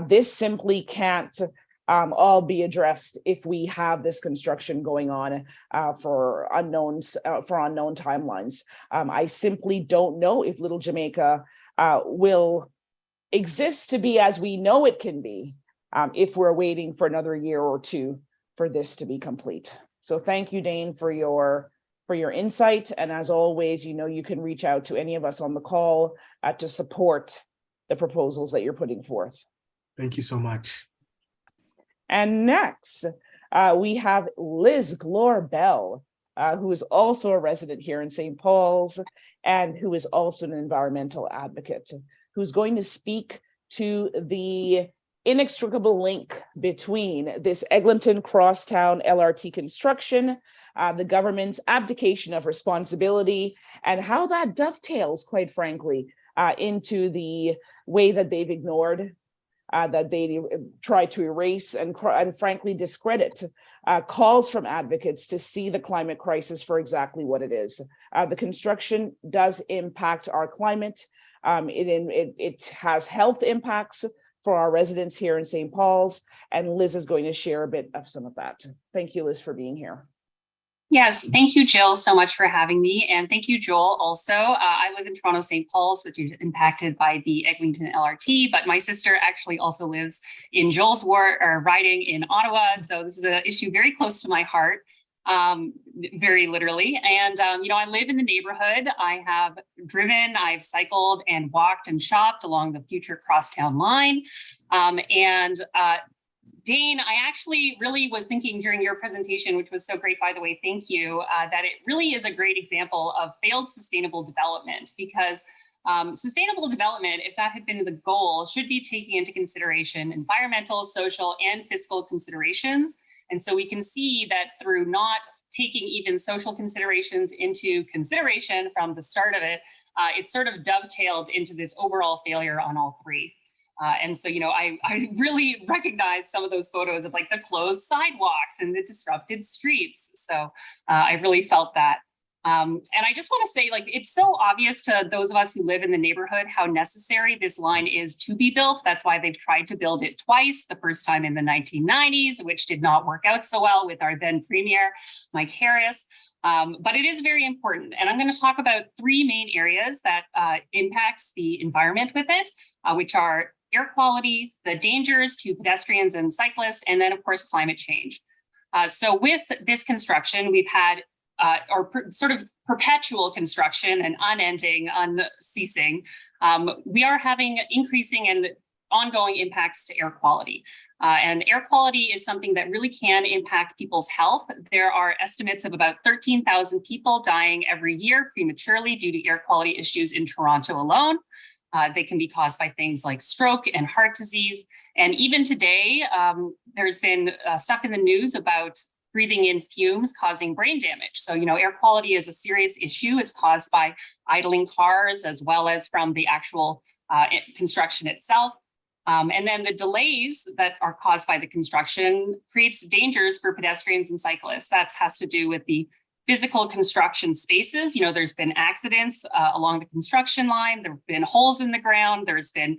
[SPEAKER 1] This simply can't all be addressed if we have this construction going on for unknown timelines. I simply don't know if Little Jamaica will exist to be as we know it can be if we're waiting for another year or two for this to be complete. So thank you, Dane, for your insight. And as always, you can reach out to any of us on the call to support the proposals that you're putting forth.
[SPEAKER 10] Thank you so much.
[SPEAKER 1] And next, we have Liz Glore Bell, who is also a resident here in St. Paul's and who is also an environmental advocate, who's going to speak to the inextricable link between this Eglinton Crosstown LRT construction, the government's abdication of responsibility, and how that dovetails, quite frankly, into the way that they've ignored, that they try to erase and frankly discredit calls from advocates to see the climate crisis for exactly what it is. The construction does impact our climate. It has health impacts for our residents here in St. Paul's, and Liz is going to share a bit of some of that. Thank you, Liz, for being here.
[SPEAKER 11] Yes, thank you, Jill, so much for having me. And thank you, Joel, also. I live in Toronto, St. Paul's, which is impacted by the Eglinton LRT, but my sister actually also lives in Joel's riding in Ottawa. So this is an issue very close to my heart, very literally. And, I live in the neighborhood. I have driven, I've cycled and walked and shopped along the future crosstown line. Dane, I actually really was thinking during your presentation, which was so great, by the way, thank you, that it really is a great example of failed sustainable development, because sustainable development, if that had been the goal, should be taking into consideration environmental, social, and fiscal considerations. And so we can see that through not taking even social considerations into consideration from the start of it, it sort of dovetailed into this overall failure on all three. And so, I really recognize some of those photos of like the closed sidewalks and the disrupted streets. So I really felt that. And I just want to say, like, it's so obvious to those of us who live in the neighborhood how necessary this line is to be built. That's why they've tried to build it twice, the first time in the 1990s, which did not work out so well with our then premier, Mike Harris. But it is very important. And I'm going to talk about three main areas that impacts the environment with it, which are air quality, the dangers to pedestrians and cyclists, and then, of course, climate change. So with this construction, we've had sort of perpetual construction and unending, unceasing. We are having increasing and ongoing impacts to air quality. And air quality is something that really can impact people's health. There are estimates of about 13,000 people dying every year prematurely due to air quality issues in Toronto alone. They can be caused by things like stroke and heart disease. And even today, there's been stuff in the news about breathing in fumes causing brain damage. So, air quality is a serious issue. It's caused by idling cars as well as from the actual construction itself. And then the delays that are caused by the construction creates dangers for pedestrians and cyclists. That has to do with the physical construction spaces. There's been accidents along the construction line. There have been holes in the ground. There's been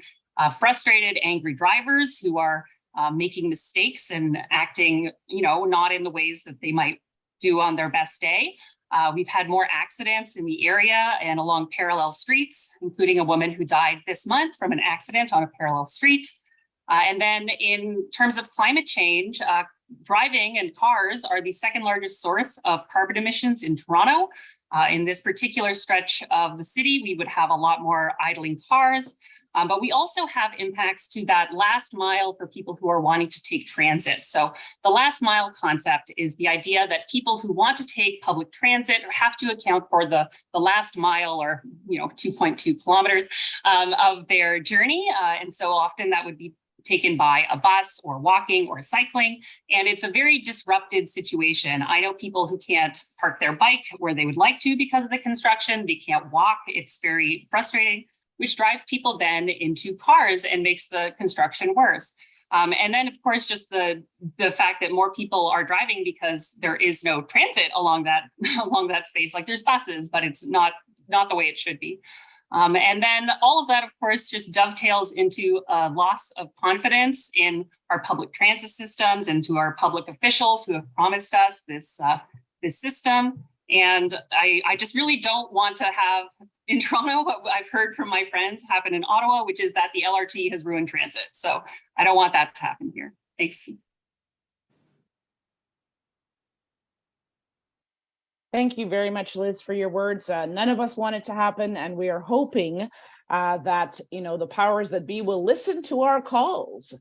[SPEAKER 11] frustrated, angry drivers who are making mistakes and acting, not in the ways that they might do on their best day. We've had more accidents in the area and along parallel streets, including a woman who died this month from an accident on a parallel street. And then in terms of climate change, driving and cars are the second largest source of carbon emissions in Toronto. In this particular stretch of the city, we would have a lot more idling cars, but we also have impacts to that last mile for people who are wanting to take transit. So the last mile concept is the idea that people who want to take public transit have to account for the last mile, or 2.2 kilometers of their journey. And so often that would be taken by a bus or walking or cycling. And it's a very disrupted situation. I know people who can't park their bike where they would like to because of the construction. They can't walk. It's very frustrating, which drives people then into cars and makes the construction worse. And then, of course, just the fact that more people are driving because there is no transit along that space. Like there's buses, but it's not the way it should be. And then all of that, of course, just dovetails into a loss of confidence in our public transit systems and to our public officials who have promised us this system. And I just really don't want to have in Toronto what I've heard from my friends happen in Ottawa, which is that the LRT has ruined transit. So I don't want that to happen here. Thanks.
[SPEAKER 1] Thank you very much, Liz, for your words. None of us want it to happen, and we are hoping that the powers that be will listen to our calls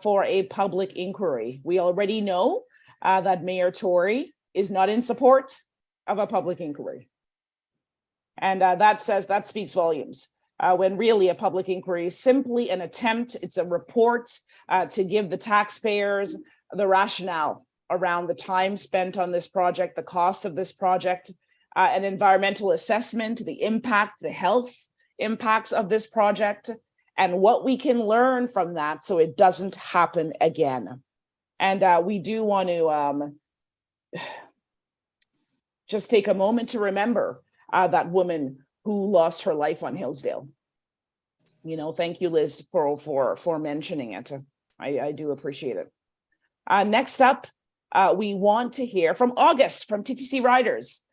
[SPEAKER 1] for a public inquiry. We already know that Mayor Tory is not in support of a public inquiry, and that speaks volumes. When really a public inquiry is simply an attempt, it's a report to give the taxpayers the rationale around the time spent on this project, the cost of this project, an environmental assessment, the impact, the health impacts of this project, and what we can learn from that so it doesn't happen again. And we do want to just take a moment to remember that woman who lost her life on Hillsdale. Thank you, Liz, for mentioning it. I do appreciate it. Next up, we want to hear from August from TTC Riders.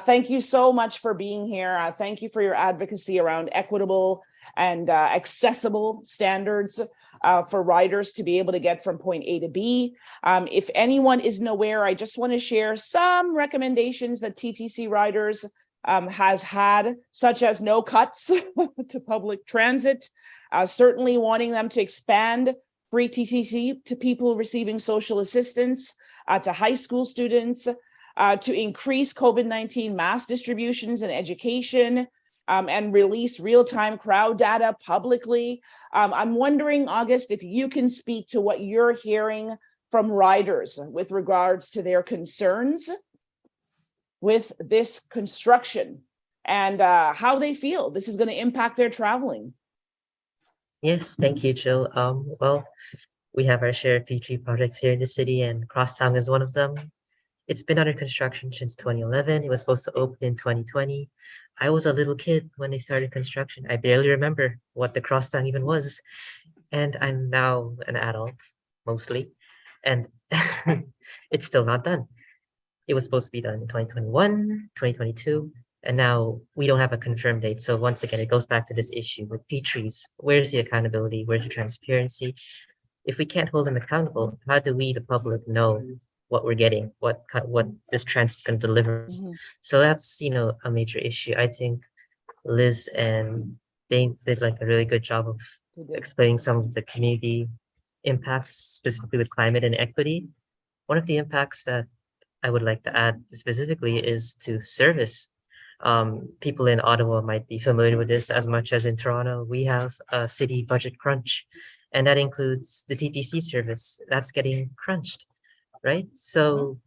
[SPEAKER 1] Thank you so much for being here. Thank you for your advocacy around equitable and accessible standards for riders to be able to get from point A to B. If anyone isn't aware, I just want to share some recommendations that TTC Riders has had, such as no cuts to public transit, certainly wanting them to expand free TTC to people receiving social assistance, to high school students, to increase COVID-19 mass distributions in education, and release real-time crowd data publicly. I'm wondering, August, if you can speak to what you're hearing from riders with regards to their concerns with this construction and how they feel this is going to impact their traveling.
[SPEAKER 12] Yes, thank you, Jill. Well, we have our share of P3 projects here in the city, and Crosstown is one of them. It's been under construction since 2011. It was supposed to open in 2020. I was a little kid when they started construction. I barely remember what the Crosstown even was. And I'm now an adult, mostly. And it's still not done. It was supposed to be done in 2021, 2022. And now we don't have a confirmed date. So once again, it goes back to this issue with P3s. Where's the accountability? Where's the transparency? If we can't hold them accountable, how do we, the public, know what we're getting, what this transit's going to deliver us? So that's, a major issue. I think Liz and Dane did like a really good job of explaining some of the community impacts, specifically with climate and equity. One of the impacts that I would like to add specifically is to service. People in Ottawa might be familiar with this as much as in Toronto. We have a city budget crunch, and that includes the TTC service that's getting crunched, right? So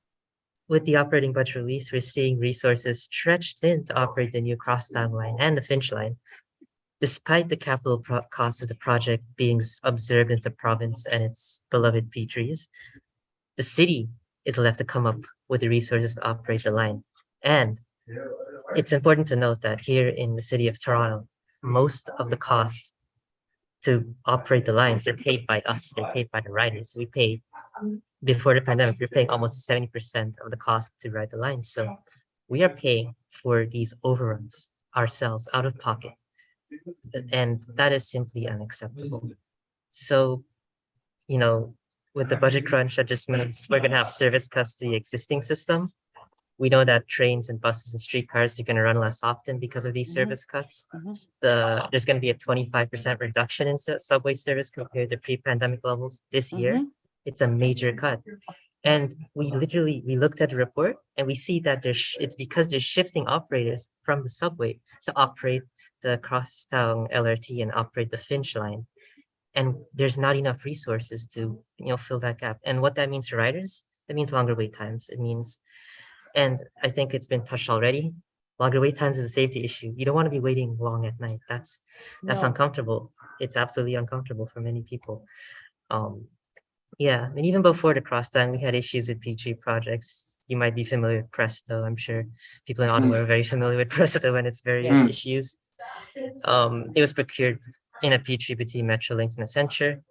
[SPEAKER 12] with the operating budget release, we're seeing resources stretched thin to operate the new Crosstown line and the Finch line. Despite the capital cost of the project being absorbed into the province and its beloved P3s, the city is left to come up with the resources to operate the line. And it's important to note that here in the city of Toronto, most of the costs to operate the lines, they're paid by us, they're paid by the riders. We pay, before the pandemic, we're paying almost 70% of the cost to ride the lines. So we are paying for these overruns ourselves out of pocket. And that is simply unacceptable. So, with the budget crunch, that just means we're going to have service cuts to the existing system. We know that trains and buses and streetcars are going to run less often because of these service cuts. There's going to be a 25% reduction in subway service compared to pre-pandemic levels this year. It's a major cut. And we looked at the report and we see that it's because they're shifting operators from the subway to operate the Crosstown LRT and operate the Finch line. And there's not enough resources to, fill that gap. And what that means for riders, that means longer wait times. And I think it's been touched already. Longer wait times is a safety issue. You don't want to be waiting long at night. That's uncomfortable. It's absolutely uncomfortable for many people. And even before the Crosstown, we had issues with P3 projects. You might be familiar with Presto. I'm sure people in Ottawa are very familiar with Presto and its various issues. It was procured in a P3 between Metrolinx and Accenture.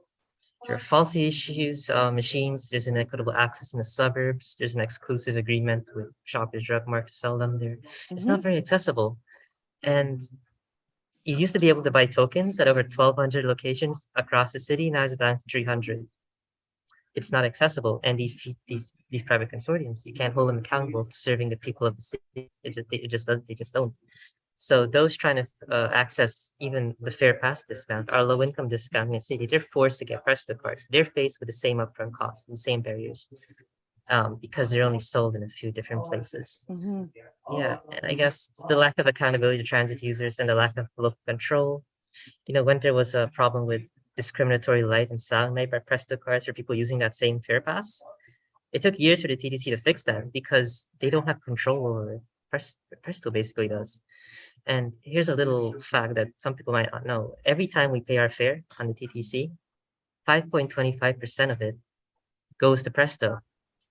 [SPEAKER 12] There are faulty issues, machines. There's inequitable access in the suburbs. There's an exclusive agreement with Shoppers Drug Mart to sell them there. It's not very accessible. And you used to be able to buy tokens at over 1,200 locations across the city. Now it's down to 300. It's not accessible. And these private consortiums, you can't hold them accountable to serving the people of the city. They just don't. So those trying to access even the Fair Pass discount, our low income discount in the city, they're forced to get Presto cards. They're faced with the same upfront costs and the same barriers because they're only sold in a few different places. Yeah, and I guess the lack of accountability to transit users and the lack of local control. When there was a problem with discriminatory light and sound made by Presto cards for people using that same Fair Pass, it took years for the TTC to fix that because they don't have control over it. Presto basically does. And here's a little fact that some people might not know. Every time we pay our fare on the TTC, 5.25% of it goes to Presto.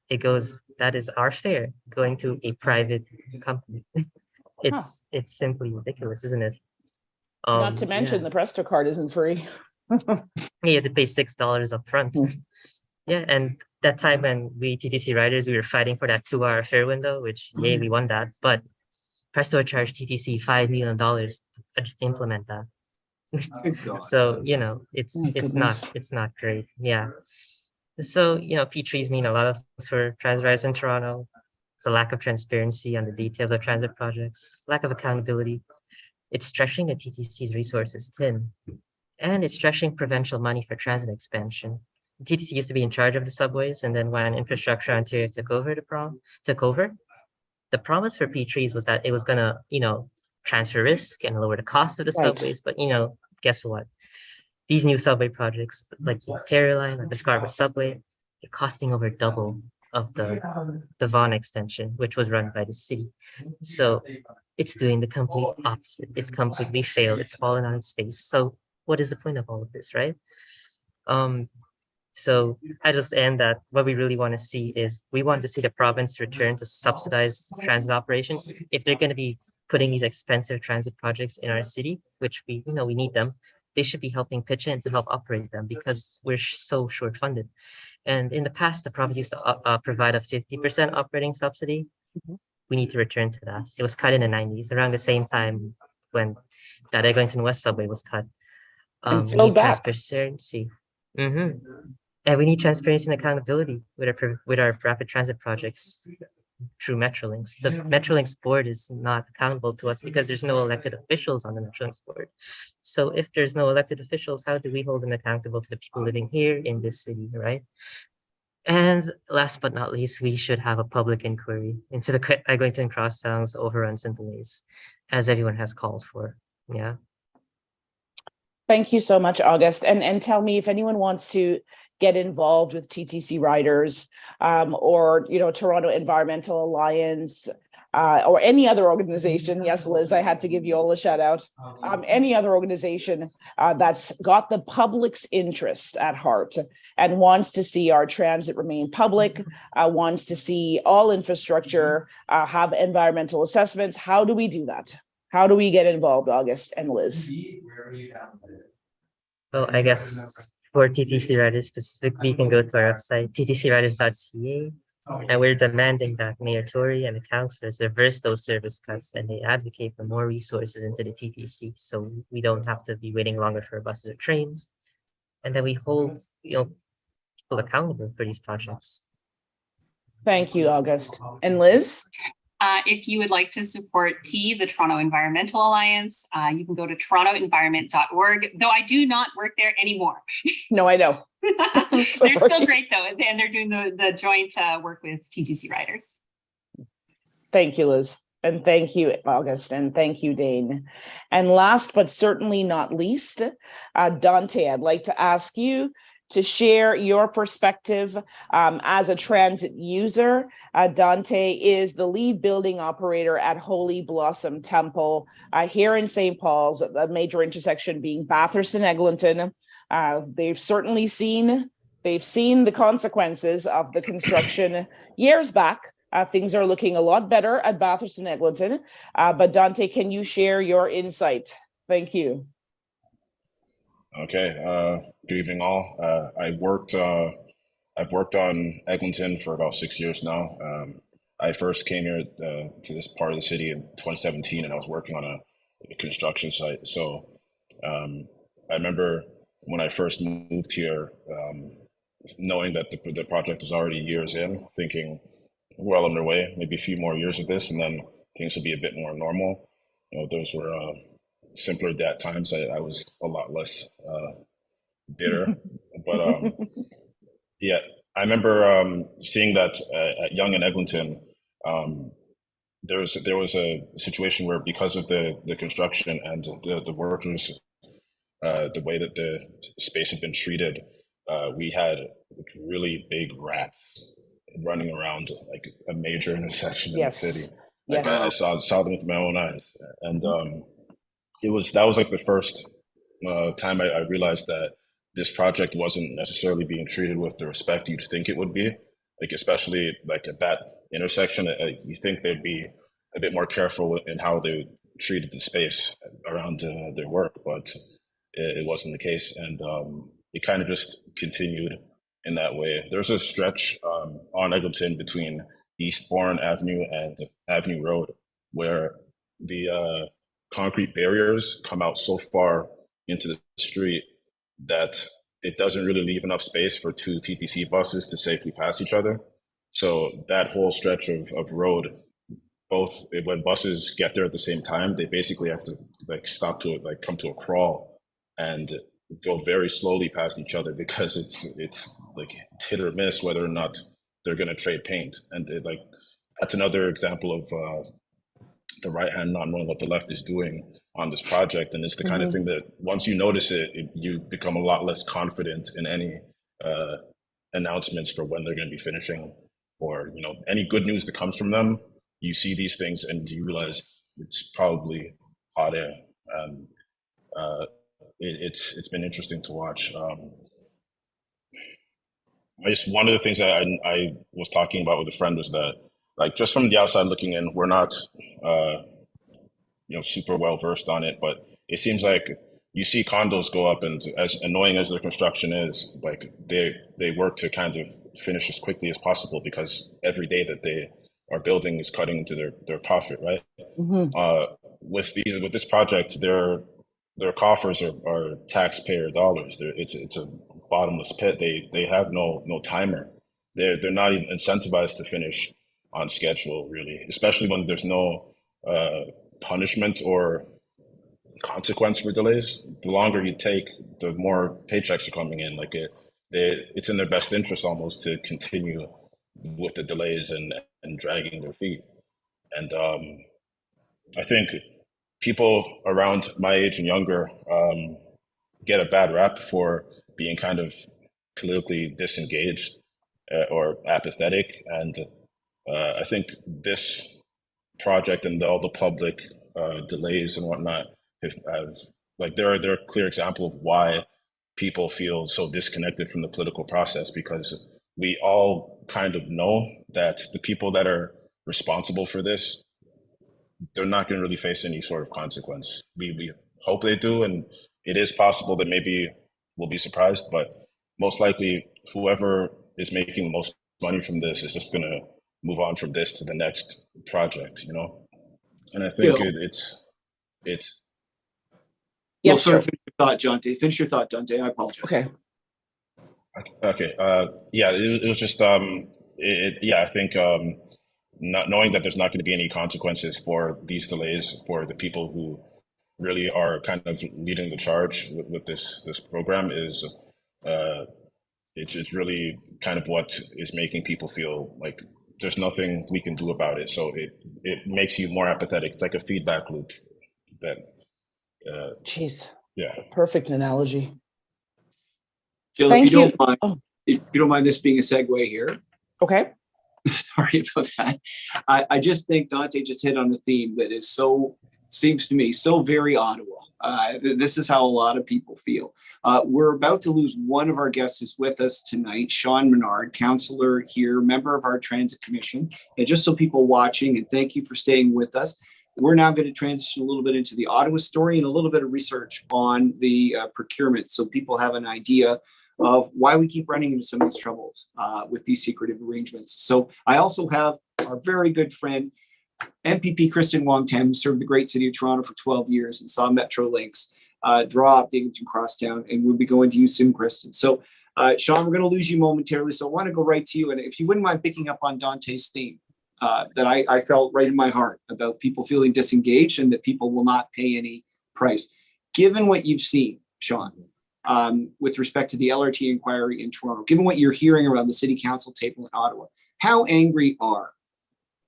[SPEAKER 12] That is our fare going to a private company. It's simply ridiculous, isn't it?
[SPEAKER 1] Not to mention the Presto card isn't free.
[SPEAKER 12] You have to pay $6 up front. And that time when we TTC riders, we were fighting for that 2-hour fare window, which yay, we won that. But Presto charged TTC $5 million to implement that.
[SPEAKER 2] Good God.
[SPEAKER 12] So, you know,
[SPEAKER 1] My goodness.
[SPEAKER 12] it's not great. Yeah. So, you know, P3s mean a lot of things for transit riders in Toronto. It's a lack of transparency on the details of transit projects, lack of accountability. It's stretching the TTC's resources thin, and it's stretching provincial money for transit expansion. TTC used to be in charge of the subways, and then when Infrastructure Ontario took over, the promise for P3s was that it was gonna, you know, transfer risk and lower the cost of the
[SPEAKER 1] Right.
[SPEAKER 12] subways. But you know, guess what? These new subway projects, like the Ontario line, like the Scarborough subway, they're costing over double of the Vaughan extension, which was run by the city. So it's doing the complete opposite. It's completely failed. It's fallen on its face. So what is the point of all of this, right? So I just end that what we really want to see is we want to see the province return to subsidize transit operations. If they're going to be putting these expensive transit projects in our city, which we, you know, we need them, they should be helping pitch in to help operate them because we're so short funded. And in the past, the province used to provide a 50% operating subsidy. We need to return to that. It was cut in the 90s, around the same time when that Eglinton West subway was cut.
[SPEAKER 1] And
[SPEAKER 12] We
[SPEAKER 1] filled
[SPEAKER 12] need
[SPEAKER 1] back.
[SPEAKER 12] transparency. And we need transparency and accountability with our rapid transit projects through Metrolinx. The Metrolinx board is not accountable to us because there's no elected officials on the Metrolinx board. So if there's no elected officials, how do we hold them accountable to the people living here in this city, right? And last but not least, we should have a public inquiry into the Eglinton Crosstown's overruns and delays, as everyone has called for. Yeah.
[SPEAKER 1] Thank you so much, August. And tell me if anyone wants to get involved with TTC Riders or, you know, Toronto Environmental Alliance or any other organization. Yes, Liz, I had to give you all a shout out. Any other organization that's got the public's interest at heart and wants to see our transit remain public, wants to see all infrastructure have environmental assessments. How do we do that? How do we get involved, August and Liz?
[SPEAKER 12] Well, I guess for TTC Riders specifically, you can go to our website, ttcriders.ca, and we're demanding that Mayor Tory and the councillors reverse those service cuts and they advocate for more resources into the TTC so we don't have to be waiting longer for buses or trains. And then we hold, you know, people accountable for these projects.
[SPEAKER 1] Thank you, August. And Liz?
[SPEAKER 11] If you would like to support the Toronto Environmental Alliance, you can go to torontoenvironment.org, though I do not work there anymore.
[SPEAKER 1] No, I know.
[SPEAKER 11] They're still great though, and they're doing the joint work with TTC Riders.
[SPEAKER 1] Thank you, Liz. And thank you, August. And thank you, Dane. And last but certainly not least, Dante, I'd like to ask you to share your perspective as a transit user. Dante is the lead building operator at Holy Blossom Temple here in St. Paul's, the major intersection being Bathurst and Eglinton. They've certainly seen the consequences of the construction years back. Things are looking a lot better at Bathurst and Eglinton. But Dante, can you share your insight? Thank you.
[SPEAKER 13] Okay. Good evening, all. I've worked on Eglinton for about 6 years now. I first came here to this part of the city in 2017, and I was working on a construction site. So I remember when I first moved here, knowing that the project was already years in, thinking we're well underway, maybe a few more years of this, and then things will be a bit more normal. You know, those were simpler at times. I was a lot less bitter, but yeah, I remember seeing that at Yonge and Eglinton, there was a situation where because of the construction and the workers, the way that the space had been treated, we had really big rats running around like a major intersection in the city. Like I saw them with my own eyes, and that was like the first time I realized that this project wasn't necessarily being treated with the respect you'd think it would be. Like especially like at that intersection, you think they'd be a bit more careful in how they treated the space around their work, but it wasn't the case, and it kind of just continued in that way. There's a stretch on Eglinton between Eastbourne Avenue and Avenue Road where the concrete barriers come out so far into the street that it doesn't really leave enough space for two TTC buses to safely pass each other. So that whole stretch of road, both when buses get there at the same time, they basically have to like stop to it, like come to a crawl and go very slowly past each other because it's like hit or miss whether or not they're going to trade paint. And like that's another example of the right hand not knowing what the left is doing on this project. And it's the kind of thing that once you notice you become a lot less confident in any announcements for when they're going to be finishing, or any good news that comes from them. You see these things and you realize it's probably hot air. It's been interesting to watch. One of the things that I was talking about with a friend was that, like, just from the outside looking in, we're not super well versed on it, but it seems like you see condos go up, and as annoying as their construction is, like they work to kind of finish as quickly as possible because every day that they are building is cutting into their profit, right? With this project, their coffers are taxpayer dollars. It's a bottomless pit. They have no timer. They're not even incentivized to finish on schedule, really, especially when there's no punishment or consequence for delays. The longer you take, the more paychecks are coming in. Like it's in their best interest almost to continue with the delays and dragging their feet. And I think people around my age and younger get a bad rap for being kind of politically disengaged or apathetic. And I think this project and all the public delays and whatnot have like they're a clear example of why people feel so disconnected from the political process, because we all kind of know that the people that are responsible for this, they're not going to really face any sort of consequence. We hope they do, and it is possible that maybe we'll be surprised, but most likely whoever is making the most money from this is just going to move on from this to the next project, And I think it's.
[SPEAKER 2] Well, sorry, finish your thought, Jonte. Finish your thought, Jonte. I apologize.
[SPEAKER 13] Okay. Yeah, it was just I think not knowing that there's not going to be any consequences for these delays for the people who really are kind of leading the charge with this program is it's really kind of what is making people feel like there's nothing we can do about it. So it makes you more apathetic. It's like a feedback loop that.
[SPEAKER 1] Jeez.
[SPEAKER 13] Yeah.
[SPEAKER 1] Perfect analogy.
[SPEAKER 2] Jill,
[SPEAKER 1] Thank
[SPEAKER 2] if you
[SPEAKER 1] you.
[SPEAKER 2] don't mind, if you don't mind this being a segue here.
[SPEAKER 1] Okay.
[SPEAKER 2] Sorry about that. I just think Dante just hit on a theme that is seems to me so very Ottawa. This is how a lot of people feel. We're about to lose one of our guests who's with us tonight, Sean Menard, councillor here, member of our Transit Commission. And just so people watching, and thank you for staying with us, we're now going to transition a little bit into the Ottawa story and a little bit of research on the procurement, so people have an idea of why we keep running into some of these troubles with these secretive arrangements. So I also have our very good friend, MPP Kristyn Wong-Tam, who served the great city of Toronto for 12 years and saw Metrolinx draw up the Eglinton Crosstown, and we'll be going to you soon, Kristyn. So Sean, we're going to lose you momentarily, so I want to go right to you. And if you wouldn't mind picking up on Dante's theme, that I felt right in my heart about people feeling disengaged and that people will not pay any price. Given what you've seen, Sean, with respect to the LRT inquiry in Toronto, given what you're hearing around the city council table in Ottawa, how angry are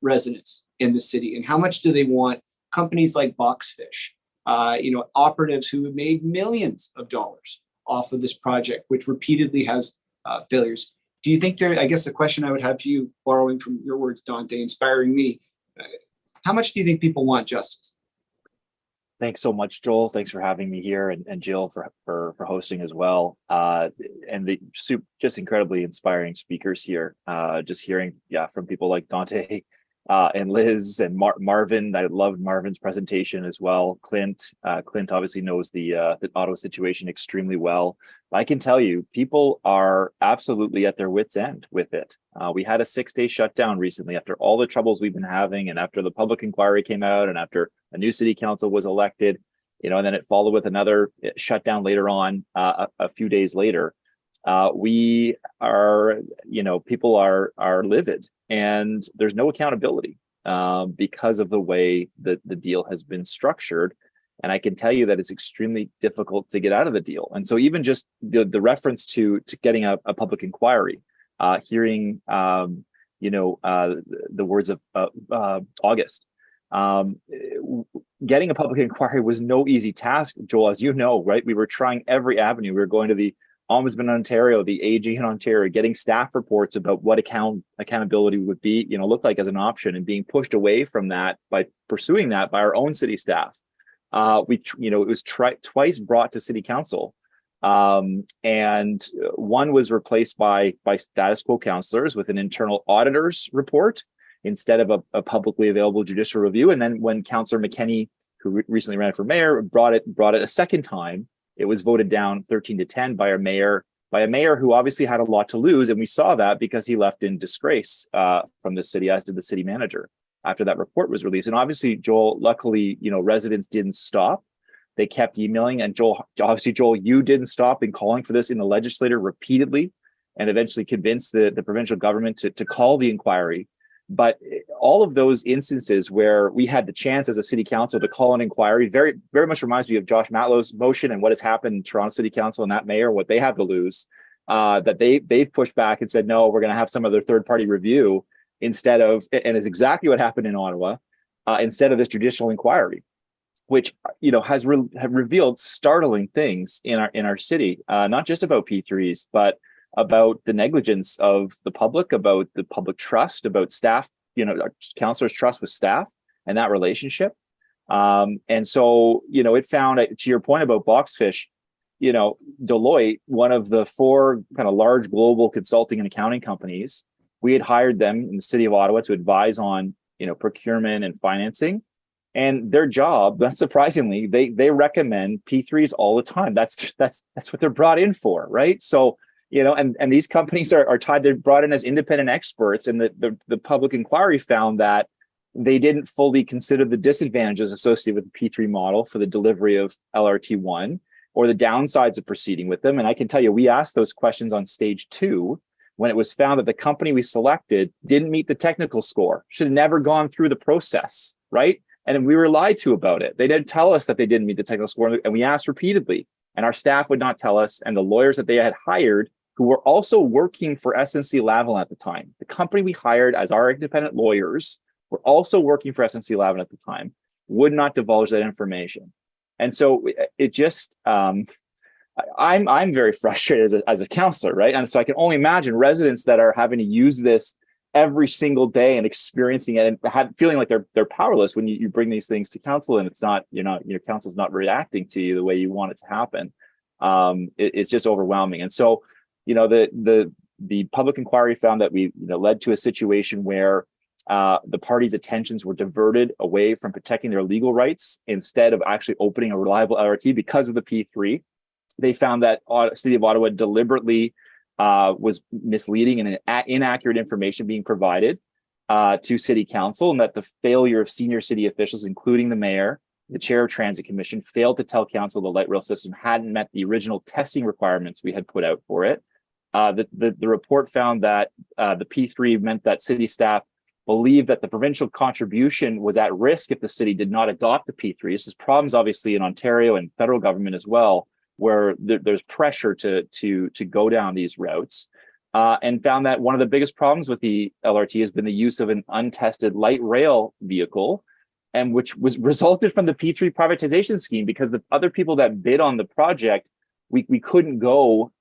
[SPEAKER 2] residents in the city, and how much do they want companies like Boxfish, operatives who have made millions of dollars off of this project, which repeatedly has failures? Do you think I guess the question I would have to you, borrowing from your words, Dante, inspiring me, how much do you think people want justice?
[SPEAKER 14] Thanks so much, Joel. Thanks for having me here, and Jill for hosting as well. And the just incredibly inspiring speakers here. Just hearing, from people like Dante and Liz and Marvin. I loved Marvin's presentation as well. Clint obviously knows the Ottawa situation extremely well. I can tell you, people are absolutely at their wits' end with it. We had a 6-day shutdown recently after all the troubles we've been having, and after the public inquiry came out, and after a new city council was elected, and then it followed with another shutdown later on, a few days later. We are, people are livid, and there's no accountability because of the way that the deal has been structured. And I can tell you that it's extremely difficult to get out of the deal. And so even just the reference to getting a public inquiry, hearing, the words of August, getting a public inquiry was no easy task, Joel, as you know, right? We were trying every avenue. We were going to the Ombudsman in Ontario, the AG in Ontario, getting staff reports about what accountability would be, looked like as an option, and being pushed away from that by pursuing that by our own city staff. It was twice brought to city council, and one was replaced by status quo councillors with an internal auditor's report instead of a publicly available judicial review. And then when Councillor McKenney, who recently ran for mayor, brought it a second time, it was voted down 13-10 by a mayor who obviously had a lot to lose. And we saw that because he left in disgrace from the city, as did the city manager, after that report was released. And obviously, Joel, luckily, residents didn't stop. They kept emailing. And Joel, you didn't stop in calling for this in the legislature repeatedly, and eventually convinced the provincial government to call the inquiry. But all of those instances where we had the chance as a city council to call an inquiry very, very much reminds me of Josh Matlow's motion and what has happened in Toronto City Council and that mayor, what they have to lose, that they've pushed back and said, no, we're going to have some other third-party review instead of, and it's exactly what happened in Ottawa, instead of this judicial inquiry, which, has revealed startling things in our city, not just about P3s, but about the negligence of the public, about the public trust, about staff, councillors' trust with staff and that relationship. And so, it found, to your point about Boxfish, Deloitte, one of the 4 kind of large global consulting and accounting companies, we had hired them in the city of Ottawa to advise on, procurement and financing. And their job, not surprisingly, they recommend P3s all the time. That's what they're brought in for, right? So, and these companies are tied, they're brought in as independent experts, and the public inquiry found that they didn't fully consider the disadvantages associated with the P3 model for the delivery of LRT1, or the downsides of proceeding with them. And I can tell you, we asked those questions on stage 2 when it was found that the company we selected didn't meet the technical score, should have never gone through the process, right? And we were lied to about it. They didn't tell us that they didn't meet the technical score, and we asked repeatedly, and our staff would not tell us, and the lawyers that they had hired, who were also working for SNC-Lavalin at the time. The company we hired as our independent lawyers were also working for SNC-Lavalin at the time, would not divulge that information. And so it just, I'm very frustrated as a councillor, right? And so I can only imagine residents that are having to use this every single day and experiencing it and feeling like they're powerless when you bring these things to council, and it's not, your council's not reacting to you the way you want it to happen. It's just overwhelming. And so, the public inquiry found that we led to a situation where the parties' attentions were diverted away from protecting their legal rights instead of actually opening a reliable LRT because of the P3. They found that City of Ottawa deliberately was misleading and inaccurate information being provided to City Council, and that the failure of senior city officials, including the mayor, the chair of Transit Commission, failed to tell council the light rail system hadn't met the original testing requirements we had put out for it. The report found that the P3 meant that city staff believed that the provincial contribution was at risk if the city did not adopt the P3. This is problems obviously in Ontario and federal government as well, where there's pressure to go down these routes, and found that one of the biggest problems with the LRT has been the use of an untested light rail vehicle, and which was resulted from the P3 privatization scheme, because the other people that bid on the project, we couldn't go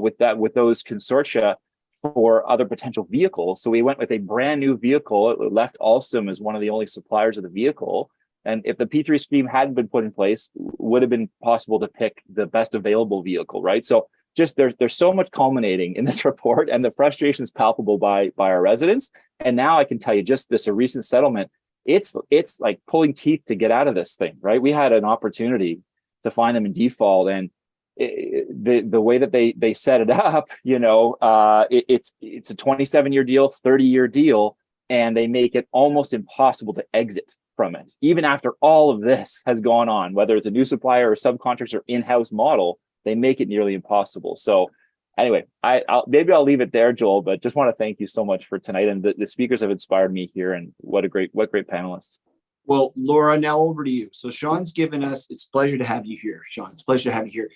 [SPEAKER 14] with those consortia for other potential vehicles. So we went with a brand new vehicle. It left Alstom as one of the only suppliers of the vehicle. And if the P3 scheme hadn't been put in place, would have been possible to pick the best available vehicle, right? So just there's so much culminating in this report, and the frustration is palpable by our residents. And now I can tell you, just this a recent settlement, it's like pulling teeth to get out of this thing, right? We had an opportunity to find them in default, and the way that they set it up, it's a 27-year deal, 30-year deal, and they make it almost impossible to exit from it, even after all of this has gone on, whether it's a new supplier or subcontractor or in-house model. They make it nearly impossible. So anyway, I'll leave it there, Joel, but just want to thank you so much for tonight. And the speakers have inspired me here, and what great panelists.
[SPEAKER 2] Well, Laura, now over to you. So Sean's given us, it's a pleasure to have you here, Sean. It's a pleasure to have you here.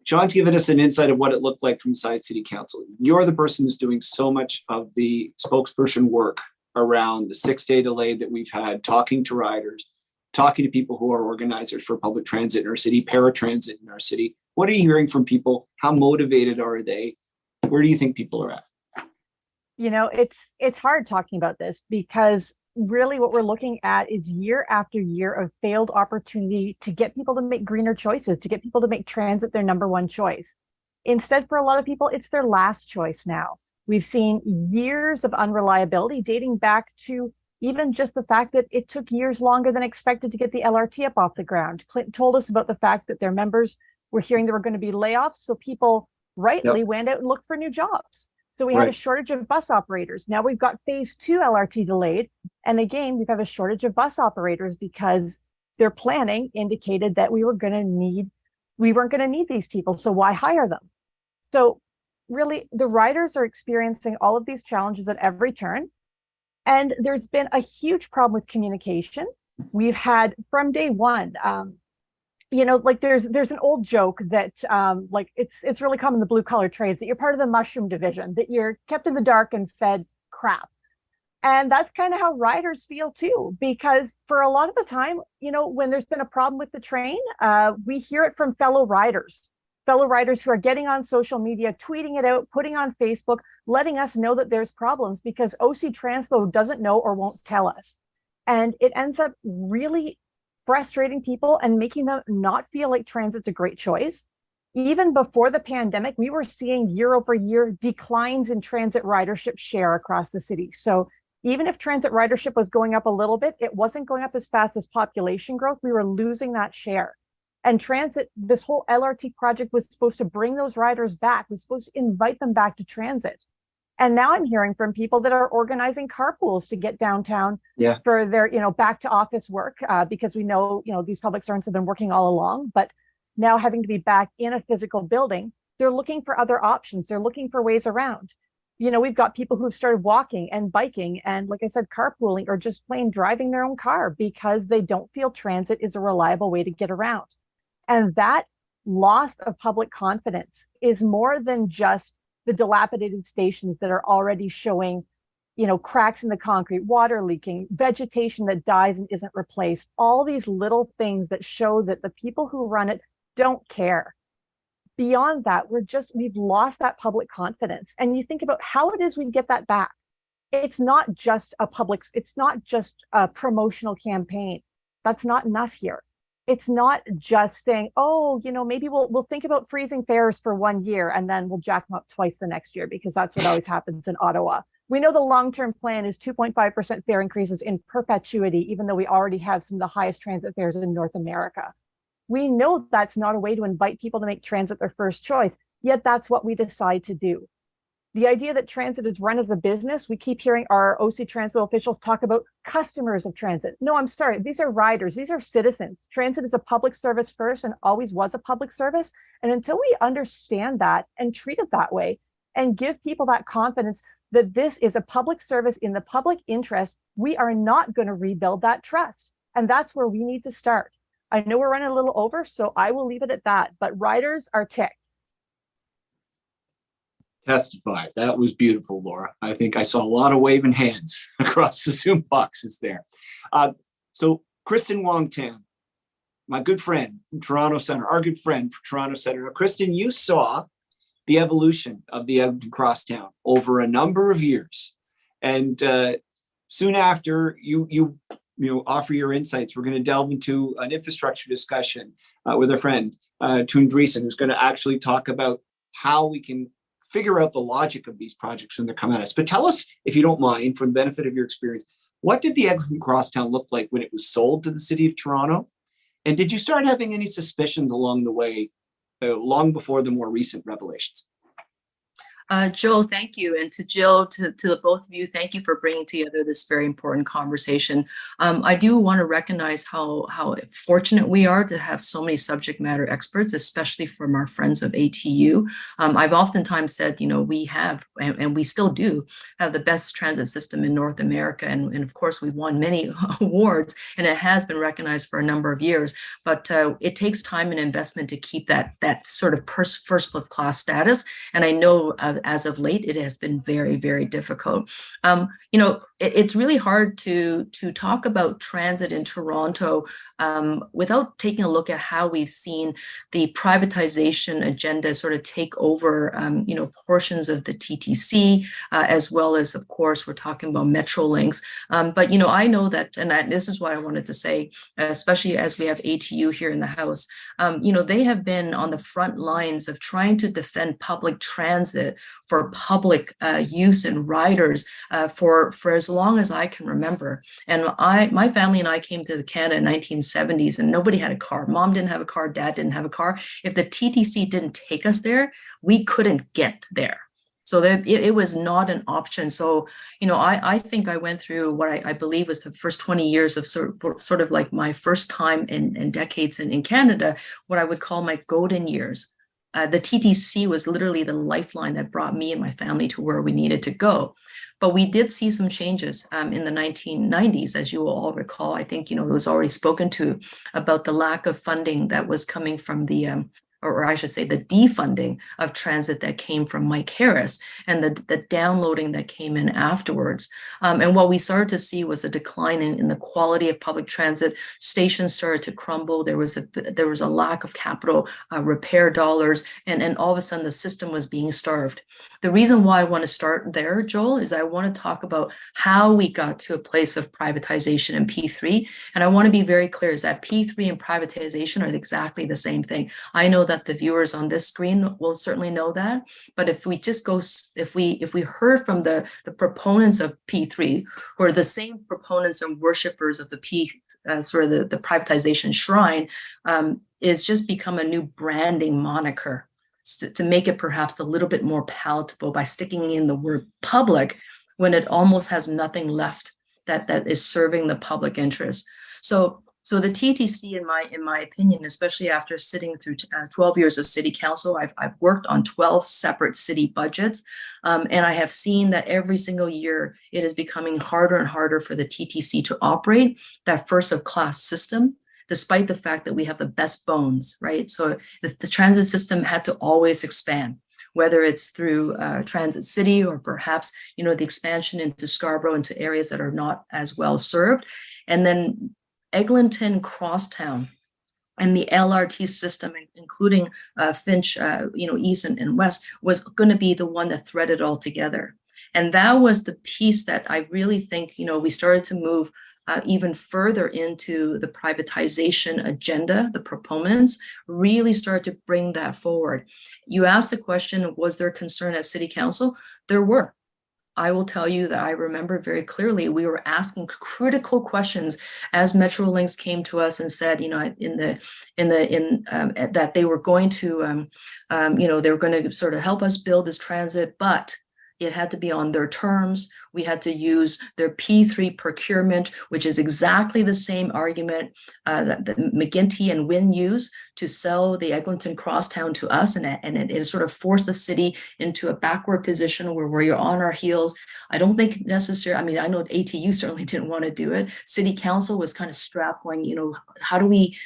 [SPEAKER 2] Sean's given us an insight of what it looked like from inside City Council. You're the person who's doing so much of the spokesperson work around the 6-day delay that we've had, talking to riders, talking to people who are organizers for public transit in our city, paratransit in our city. What are you hearing from people? How motivated are they? Where do you think people are at?
[SPEAKER 15] It's hard talking about this, because really what we're looking at is year after year of failed opportunity to get people to make greener choices, to get people to make transit their number one choice. Instead, for a lot of people, it's their last choice now. We've seen years of unreliability dating back to even just the fact that it took years longer than expected to get the LRT up off the ground. Clinton told us about the fact that their members were hearing there were going to be layoffs, so people rightly went out and looked for new jobs. So we had a shortage of bus operators. Now we've got phase 2 LRT delayed. And again, we've had a shortage of bus operators because their planning indicated that we weren't going to need these people. So why hire them? So really, the riders are experiencing all of these challenges at every turn. And there's been a huge problem with communication. We've had from day one, there's an old joke that it's really common in the blue collar trades that you're part of the mushroom division, that you're kept in the dark and fed crap. And that's kind of how riders feel too, because for a lot of the time, when there's been a problem with the train, we hear it from fellow riders who are getting on social media, tweeting it out, putting on Facebook, letting us know that there's problems because OC Transpo doesn't know or won't tell us. And it ends up really frustrating people and making them not feel like transit's a great choice. Even before the pandemic, we were seeing year over year declines in transit ridership share across the city. So even if transit ridership was going up a little bit, it wasn't going up as fast as population growth. We were losing that share. And transit, this whole LRT project was supposed to bring those riders back, was supposed to invite them back to transit. And now I'm hearing from people that are organizing carpools to get downtown for their, back to office work, because we know, these public servants have been working all along, but now having to be back in a physical building, they're looking for other options. They're looking for ways around. We've got people who've started walking and biking and, like I said, carpooling or just plain driving their own car because they don't feel transit is a reliable way to get around. And that loss of public confidence is more than just the dilapidated stations that are already showing, cracks in the concrete, water leaking, vegetation that dies and isn't replaced, all these little things that show that the people who run it don't care. Beyond that, we've lost that public confidence. And you think about how it is we get that back. It's not just a promotional campaign. That's not enough here. It's not just saying, maybe we'll think about freezing fares for 1 year and then we'll jack them up twice the next year, because that's what always happens in Ottawa. We know the long-term plan is 2.5% fare increases in perpetuity, even though we already have some of the highest transit fares in North America. We know that's not a way to invite people to make transit their first choice, yet that's what we decide to do. The idea that transit is run as a business, we keep hearing our OC Transpo officials talk about customers of transit. No, I'm sorry, these are riders, these are citizens. Transit is a public service first and always was a public service. And until we understand that and treat it that way and give people that confidence that this is a public service in the public interest, we are not going to rebuild that trust. And that's where we need to start. I know we're running a little over, so I will leave it at that, but riders are ticked.
[SPEAKER 2] Testify. That was beautiful, Laura. I think I saw a lot of waving hands across the Zoom boxes there. So Kristyn Wong-Tam, my good friend from Toronto Centre, our good friend from Toronto Centre. Now, Kristyn, you saw the evolution of the Eglinton Crosstown over a number of years. And soon after you offer your insights, we're going to delve into an infrastructure discussion with a friend, Toon Dreesen, who's going to actually talk about how we can figure out the logic of these projects when they're coming at us. But tell us, if you don't mind, for the benefit of your experience, what did the Eglinton Crosstown look like when it was sold to the City of Toronto? And did you start having any suspicions along the way, long before the more recent revelations?
[SPEAKER 16] Joel, thank you. And to Jill, to the both of you, thank you for bringing together this very important conversation. I do want to recognize how fortunate we are to have so many subject matter experts, especially from our friends of ATU. I've oftentimes said, we have, and we still do, have the best transit system in North America. And of course, we've won many awards, and it has been recognized for a number of years. But it takes time and investment to keep that sort of first class status. And I know as of late, it has been very, very difficult. It's really hard to talk about transit in Toronto without taking a look at how we've seen the privatization agenda sort of take over, portions of the TTC, as well as, of course, we're talking about Metrolinx. But, I know that, and this is what I wanted to say, especially as we have ATU here in the House, they have been on the front lines of trying to defend public transit for public use and riders for as long as I can remember. And my family and I came to Canada in 1970s, and nobody had a car. Mom didn't have a car, dad didn't have a car. If the TTC didn't take us there, we couldn't get there. So it was not an option. So, I think I went through what I believe was the first 20 years of sort of like my first time in decades in Canada, what I would call my golden years. The TTC was literally the lifeline that brought me and my family to where we needed to go. But we did see some changes in the 1990s, as you will all recall. I think, it was already spoken to about the lack of funding that was coming from the or I should say the defunding of transit that came from Mike Harris, and the downloading that came in afterwards. And what we started to see was a decline in the quality of public transit. Stations started to crumble. There was a lack of capital repair dollars, and all of a sudden the system was being starved. The reason why I want to start there, Joel, is I want to talk about how we got to a place of privatization in P3. And I want to be very clear, is that P3 and privatization are exactly the same thing. I know that the viewers on this screen will certainly know that, but if we heard from the proponents of P3, who are the same proponents and worshipers of the the privatization shrine, is just become a new branding moniker to make it perhaps a little bit more palatable by sticking in the word public when it almost has nothing left that is serving the public interest. So the TTC, in my opinion, especially after sitting through 12 years of city council, I've worked on 12 separate city budgets, and I have seen that every single year it is becoming harder and harder for the TTC to operate that first of class system, despite the fact that we have the best bones, right? So the transit system had to always expand, whether it's through Transit City or perhaps, the expansion into Scarborough, into areas that are not as well served. And then Eglinton Crosstown and the LRT system, including Finch, East and West, was going to be the one that threaded all together. And that was the piece that I really think, we started to move even further into the privatization agenda. The proponents really started to bring that forward. You asked the question, was there concern at City Council? There were. I will tell you that I remember very clearly we were asking critical questions as Metrolinx came to us and said, that they were going to, they were going to sort of help us build this transit, but it had to be on their terms. We had to use their P3 procurement, which is exactly the same argument that McGuinty and Wynn used to sell the Eglinton Crosstown to us. And it sort of forced the city into a backward position where we're on our heels. I don't think necessarily, I know ATU certainly didn't want to do it. City Council was kind of strapped going, how do we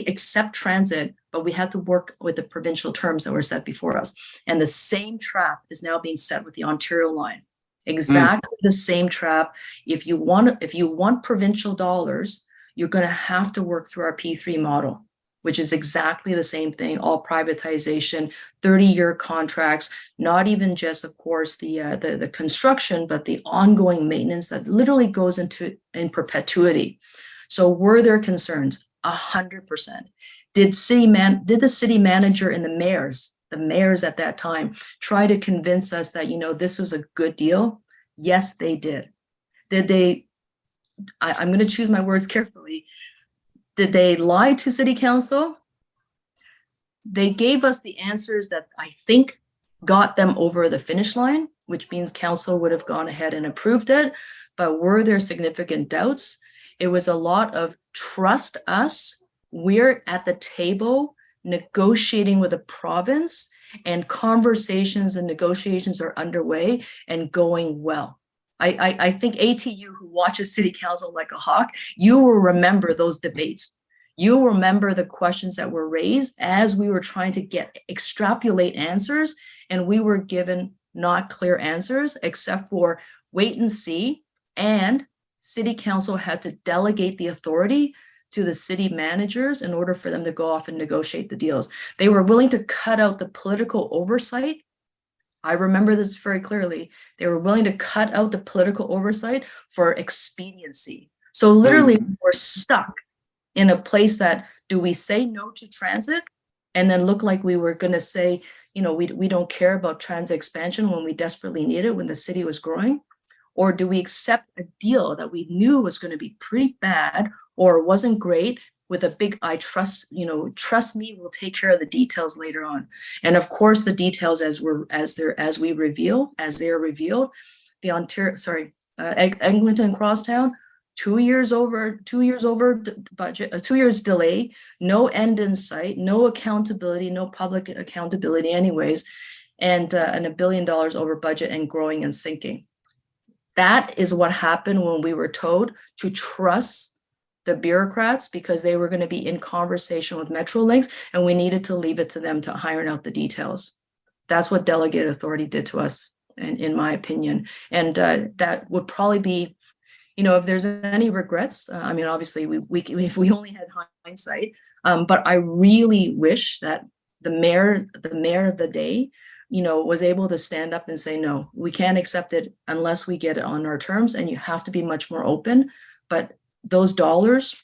[SPEAKER 16] accept transit, but we had to work with the provincial terms that were set before us. And the same trap is now being set with the Ontario line. Exactly the same trap. If you want provincial dollars, you're going to have to work through our P3 model, which is exactly the same thing, all privatization, 30-year contracts, not even just, of course, the construction, but the ongoing maintenance that literally goes in perpetuity. So were there concerns? 100%. Did the city manager and the mayors the mayors at that time, try to convince us that, this was a good deal? Yes, they did. Did they, I'm going to choose my words carefully. Did they lie to city council? They gave us the answers that I think got them over the finish line, which means council would have gone ahead and approved it. But were there significant doubts? It was a lot of trust us. We're at the table negotiating with the province, and conversations and negotiations are underway and going well. I think ATU, who watches city council like a hawk, you will remember those debates. You'll remember the questions that were raised as we were trying to extrapolate answers, and we were given not clear answers except for wait and see, and city council had to delegate the authority to the city managers in order for them to go off and negotiate the deals. They were willing to cut out the political oversight. I remember this very clearly. They were willing to cut out the political oversight for expediency. So literally we're stuck in a place that, do we say no to transit and then look like we were going to say, we don't care about transit expansion when we desperately need it, when the city was growing? Or do we accept a deal that we knew was going to be pretty bad or wasn't great with a big, I trust, trust me, we'll take care of the details later on. And of course, the details as they're revealed, the Eglinton Crosstown, 2 years over budget, 2 years delay, no end in sight, no accountability, no public accountability anyways, and $1 billion over budget and growing and sinking. That is what happened when we were told to trust the bureaucrats, because they were going to be in conversation with Metrolinx, and we needed to leave it to them to iron out the details. That's what delegated authority did to us, in my opinion. And that would probably be, if there's any regrets, obviously if we only had hindsight, but I really wish that the mayor of the day, was able to stand up and say, no, we can't accept it unless we get it on our terms, and you have to be much more open. But those dollars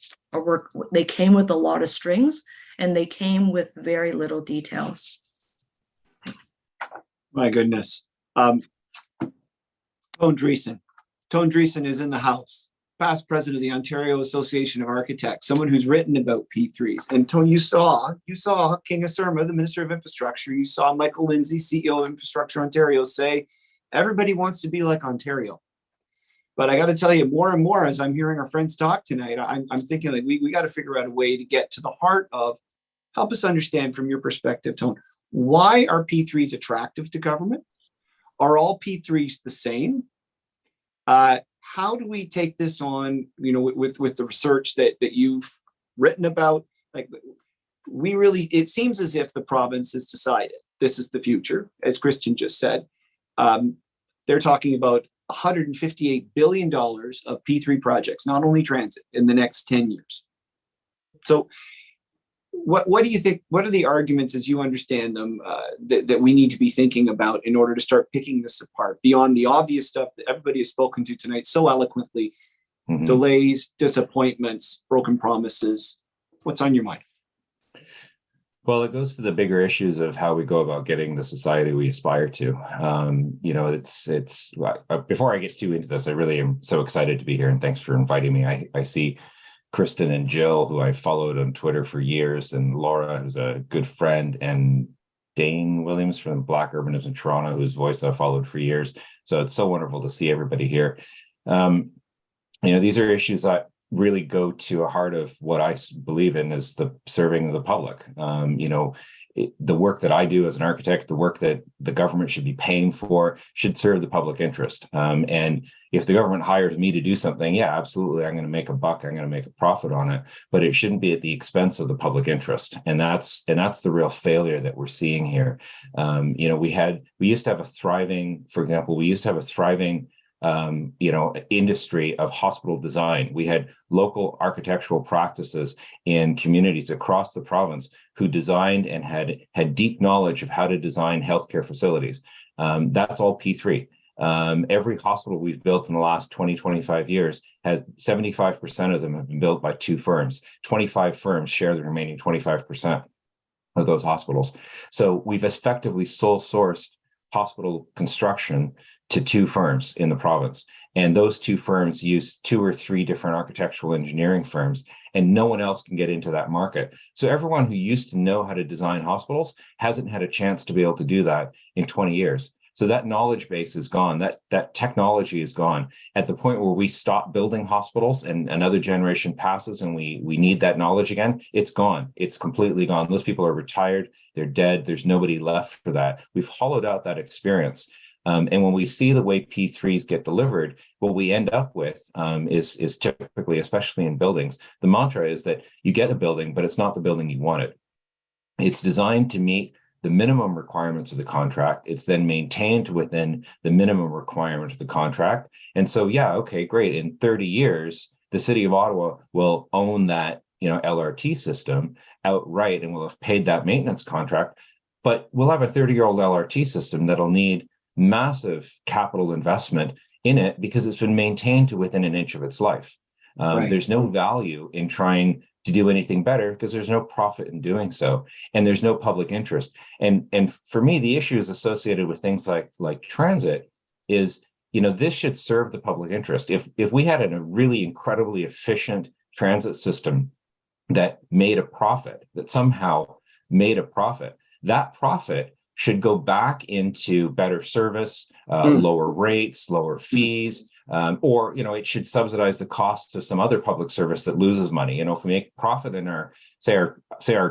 [SPEAKER 16] they came with a lot of strings, and they came with very little details.
[SPEAKER 2] My goodness. Tone Dreesen. Tone Dreesen is in the house, past president of the Ontario Association of Architects, someone who's written about P3s. And Tone, you saw King Asurma, the Minister of Infrastructure. You saw Michael Lindsay, CEO of Infrastructure Ontario, say, everybody wants to be like Ontario. But I got to tell you, more and more, as I'm hearing our friends talk tonight, I'm thinking like we got to figure out a way to get to the heart of, help us understand from your perspective, Tone, why are P3s attractive to government? Are all P3s the same? How do we take this on, with the research that you've written about? Like, it seems as if the province has decided this is the future, as Kristyn just said. They're talking about $158 billion of P3 projects, not only transit, in the next 10 years. So what do you think, what are the arguments as you understand them that we need to be thinking about in order to start picking this apart beyond the obvious stuff that everybody has spoken to tonight so eloquently? Delays, disappointments, broken promises. What's on your mind?
[SPEAKER 17] Well, it goes to the bigger issues of how we go about getting the society we aspire to. It's before I get too into this, I really am so excited to be here, and thanks for inviting me. I see Kristyn and Jill, who I've followed on Twitter for years, and Laura, who's a good friend, and Dane Williams from Black Urbanism in Toronto, whose voice I've followed for years. So it's so wonderful to see everybody here. These are issues that really go to a heart of what I believe in is the serving the public. The work that I do as an architect, the work that the government should be paying for should serve the public interest. And if the government hires me to do something, yeah, absolutely, I'm going to make a buck, I'm going to make a profit on it, but it shouldn't be at the expense of the public interest. And that's the real failure that we're seeing here. We used to have a thriving, for example, industry of hospital design. We had local architectural practices in communities across the province who designed and had deep knowledge of how to design healthcare facilities. That's all P3. Every hospital we've built in the last 20, 25 years has 75% of them have been built by 2 firms. 25 firms share the remaining 25%. of those hospitals. So we've effectively sole sourced hospital construction to 2 firms in the province. And those 2 firms use 2 or 3 different architectural engineering firms, and no one else can get into that market. So everyone who used to know how to design hospitals hasn't had a chance to be able to do that in 20 years. So that knowledge base is gone. That technology is gone. At the point where we stop building hospitals and another generation passes and we need that knowledge again, it's gone. It's completely gone. Those people are retired. They're dead. There's nobody left for that. We've hollowed out that experience. And when we see the way P3s get delivered, what we end up with is typically, especially in buildings, the mantra is that you get a building, but it's not the building you wanted. It's designed to meet the minimum requirements of the contract. It's then maintained within the minimum requirement of the contract. And so, yeah, okay, great. In 30 years, the city of Ottawa will own that, LRT system outright, and will have paid that maintenance contract. But we'll have a 30-year-old LRT system that'll need massive capital investment in it because it's been maintained to within an inch of its life.
[SPEAKER 2] Right.
[SPEAKER 17] There's no value in trying to do anything better because there's no profit in doing so, and there's no public interest. And for me, the issues associated with things like transit is, this should serve the public interest. If we had a really incredibly efficient transit system that made a profit, that somehow made a profit, that profit should go back into better service, lower rates, lower fees, or it should subsidize the costs of some other public service that loses money. If we make profit in our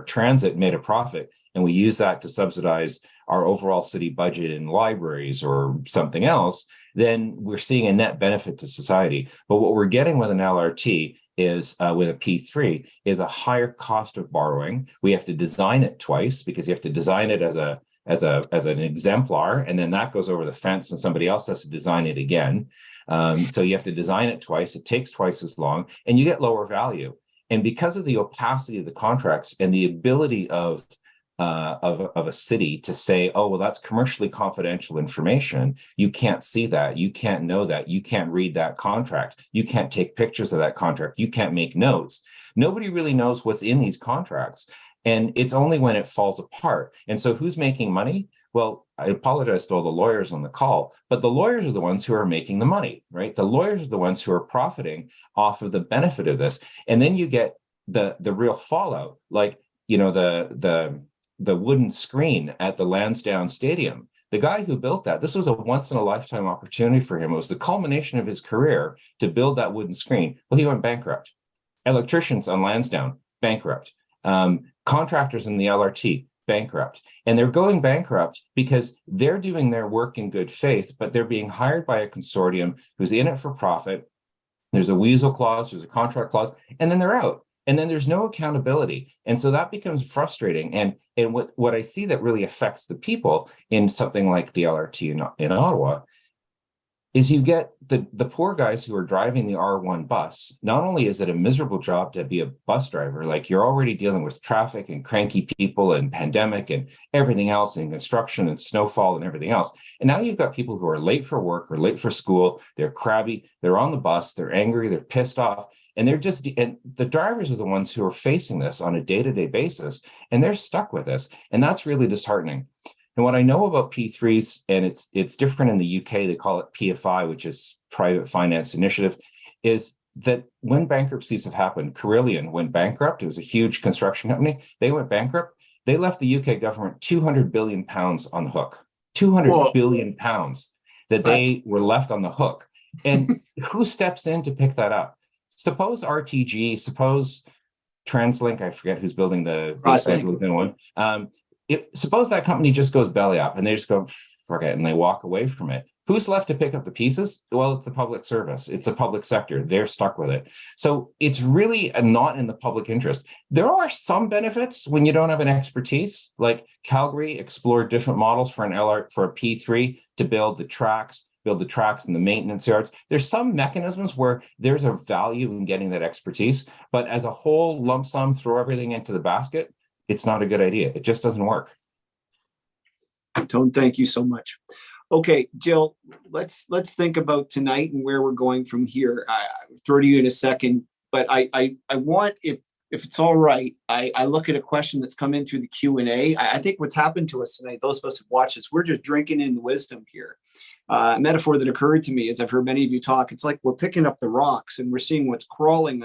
[SPEAKER 17] transit made a profit, and we use that to subsidize our overall city budget in libraries or something else, then we're seeing a net benefit to society. But what we're getting with an LRT is with a P3 is a higher cost of borrowing. We have to design it twice because you have to design it as an exemplar, and then that goes over the fence and somebody else has to design it again. So you have to design it twice. It takes twice as long, and you get lower value. And because of the opacity of the contracts and the ability of a city to say, oh, well, that's commercially confidential information. You can't see that. You can't know that. You can't read that contract. You can't take pictures of that contract. You can't make notes. Nobody really knows what's in these contracts. And it's only when it falls apart. And so who's making money? Well, I apologize to all the lawyers on the call, but the lawyers are the ones who are making the money, right? The lawyers are the ones who are profiting off of the benefit of this. And then you get the real fallout, like, the wooden screen at the Lansdowne Stadium. The guy who built that, this was a once in a lifetime opportunity for him. It was the culmination of his career to build that wooden screen. Well, he went bankrupt. Electricians on Lansdowne, bankrupt. Contractors in the LRT, bankrupt. And they're going bankrupt because they're doing their work in good faith, but they're being hired by a consortium who's in it for profit. There's a weasel clause, there's a contract clause, and then they're out. And then there's no accountability. And so that becomes frustrating. And what I see that really affects the people in something like the LRT in Ottawa is you get the poor guys who are driving the R1 bus. Not only is it a miserable job to be a bus driver, like you're already dealing with traffic and cranky people and pandemic and everything else and construction and snowfall and everything else. And now you've got people who are late for work or late for school. They're crabby. They're on the bus. They're angry. They're pissed off. And and the drivers are the ones who are facing this on a day-to-day basis, and they're stuck with this. And that's really disheartening. And what I know about P3s, and it's different in the UK, they call it PFI, which is Private Finance Initiative, is that when bankruptcies have happened, Carillion went bankrupt. It was a huge construction company. They went bankrupt. They left the UK government 200 billion pounds on the hook. 200 billion pounds that they were left on the hook. And who steps in to pick that up? Suppose RTG, suppose TransLink, I forget who's building the one. Suppose that company just goes belly up and they just go, forget, and they walk away from it. Who's left to pick up the pieces? Well, it's the public service. It's a public sector. They're stuck with it. So it's really not in the public interest. There are some benefits when you don't have an expertise, like Calgary explored different models for for a P3 to build the tracks and the maintenance yards. There's some mechanisms where there's a value in getting that expertise, but as a whole lump sum, throw everything into the basket, it's not a good idea. It just doesn't work.
[SPEAKER 2] Tone, thank you so much. Okay, Jill, let's think about tonight and where we're going from here. I'll throw to you in a second, but I want, if if it's all right, I look at a question that's come in through the Q&A. I think what's happened to us tonight, those of us who watch this, we're just drinking in the wisdom here. A metaphor that occurred to me as I've heard many of you talk, it's like we're picking up the rocks and we're seeing what's crawling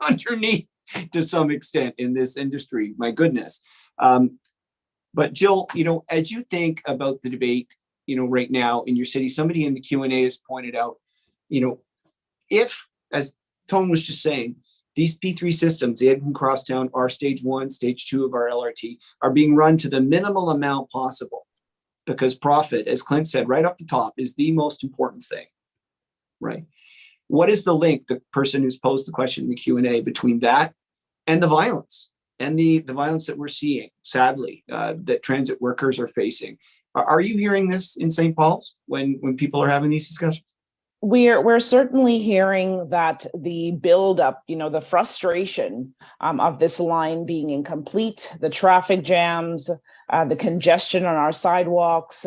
[SPEAKER 2] underneath to some extent in this industry. My goodness. But Jill, as you think about the debate, right now in your city, somebody in the Q&A has pointed out, if, as Tone was just saying, these P3 systems, the Eglinton Crosstown, are stage 1, stage 2 of our LRT, are being run to the minimal amount possible because profit, as Clint said right up the top, is the most important thing, right? What is the link, the person who's posed the question in the Q&A, between that and the violence and the violence that we're seeing, sadly, that transit workers are facing? Are you hearing this in St. Paul's when people are having these discussions?
[SPEAKER 1] We're certainly hearing that the buildup, the frustration of this line being incomplete, the traffic jams, the congestion on our sidewalks,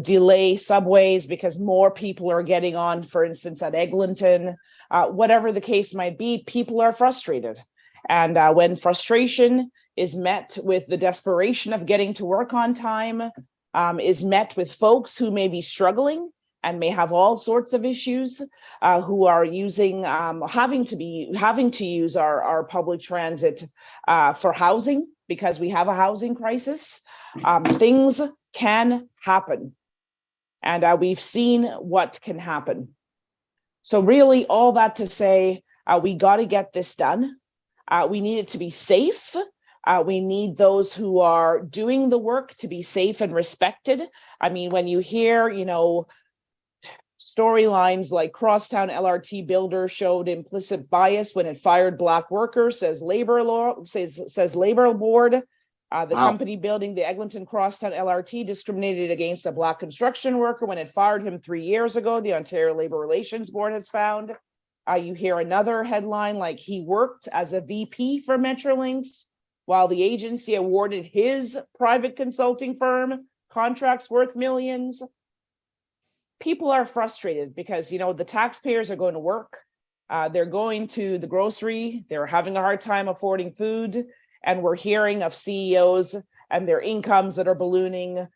[SPEAKER 1] delay subways because more people are getting on, for instance, at Eglinton, whatever the case might be, people are frustrated. And when frustration is met with the desperation of getting to work on time, is met with folks who may be struggling and may have all sorts of issues, who are using, having to use our public transit for housing because we have a housing crisis. Things can happen, and we've seen what can happen. So really, all that to say, we got to get this done. We need it to be safe. We need those who are doing the work to be safe and respected. I mean, when you hear, storylines like Crosstown LRT builder showed implicit bias when it fired Black workers, says labor board. The company building the Eglinton Crosstown LRT discriminated against a Black construction worker when it fired him 3 years ago, the Ontario Labor Relations Board has found. You hear another headline like he worked as a VP for Metrolinx while the agency awarded his private consulting firm contracts worth millions. People are frustrated because, the taxpayers are going to work. They're going to the grocery. They're having a hard time affording food. And we're hearing of CEOs and their incomes that are ballooning.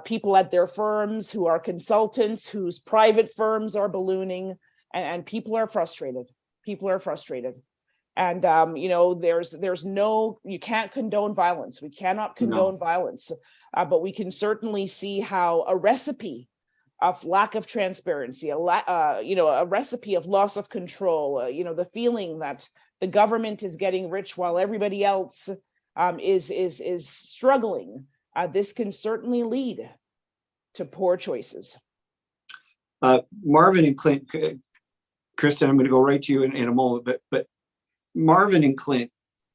[SPEAKER 1] People at their firms who are consultants, whose private firms are ballooning. And people are frustrated. People are frustrated. And, you can't condone violence. We cannot condone violence. But we can certainly see how a recipe of lack of transparency, a recipe of loss of control, the feeling that the government is getting rich while everybody else is struggling. This can certainly lead to poor choices.
[SPEAKER 2] Marvin and Clint, Kristyn, I'm going to go right to you in a moment, but Marvin and Clint,